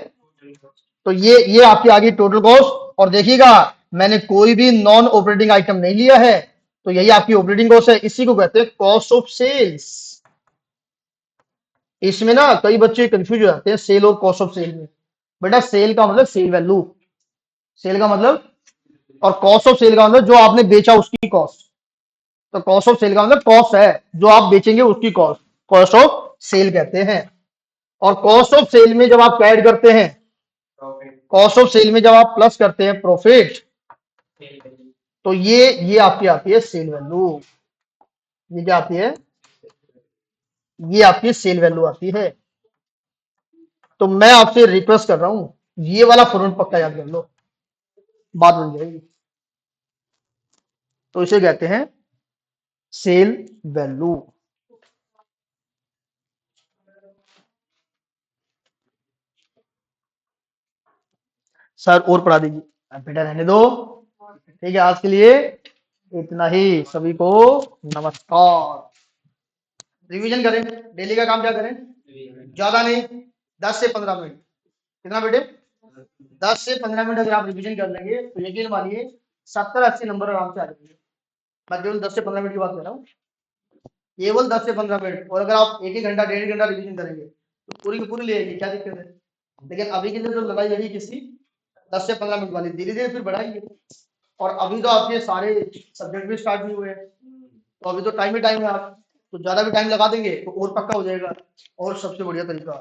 तो ये आपकी आ गई टोटल कॉस्ट और देखिएगा मैंने कोई भी नॉन ऑपरेटिंग आइटम नहीं लिया है, तो यही आपकी ऑपरेटिंग कॉस्ट है। इसी को कहते हैं कॉस्ट ऑफ सेल्स। इसमें ना कई बच्चे कंफ्यूज हो जाते हैं सेल और कॉस्ट ऑफ सेल में। बेटा सेल का मतलब सेल वैल्यू, सेल का मतलब, और कॉस्ट ऑफ सेल का मतलब जो आपने बेचा उसकी कॉस्ट। तो कॉस्ट ऑफ सेल का मतलब कॉस्ट है जो आप बेचेंगे उसकी कॉस्ट, कॉस्ट ऑफ सेल कहते हैं। और कॉस्ट ऑफ सेल में जब आप ऐड करते हैं, कॉस्ट ऑफ सेल में जब आप प्लस करते हैं प्रॉफिट, तो ये आपकी आती है सेल वैल्यू। ये क्या आती है? ये आपकी सेल वैल्यू आती है। तो मैं आपसे रिक्वेस्ट कर रहा हूं ये वाला फॉर्मूला पक्का याद कर लो, बात बन जाएगी। तो इसे कहते हैं सेल वैल्यू। सर और पढ़ा दीजिए। अब बेटा रहने दो, ठीक है। आज के लिए इतना ही। सभी को नमस्कार। रिवीजन करें, डेली का काम क्या करें, ज्यादा नहीं, 10 से 15 मिनट। कितना बेटे? 10 से 15 मिनट अगर आप रिवीजन कर लेंगे तो यकीन मानिए 70-80 नंबर आराम से आ जाएंगे। मैं केवल 10 से 15 मिनट की बात कर रहा हूँ, केवल 10 से 15 मिनट। और अगर आप 1-1 घंटा 1.5 घंटा रिवीजन करेंगे तो पूरी की पूरी ले आएंगे, क्या दिक्कत है। लेकिन अभी के लिए जो लड़ाई लड़ी किसी 10 से 15 मिनट वाली, धीरे धीरे फिर बढ़ाएंगे। और अभी तो आपके सारे सब्जेक्ट भी स्टार्ट नहीं हुए हैं, तो अभी तो टाइम ही टाइम है। आप तो ज्यादा भी टाइम लगा देंगे तो और पक्का हो जाएगा। और सबसे बढ़िया तरीका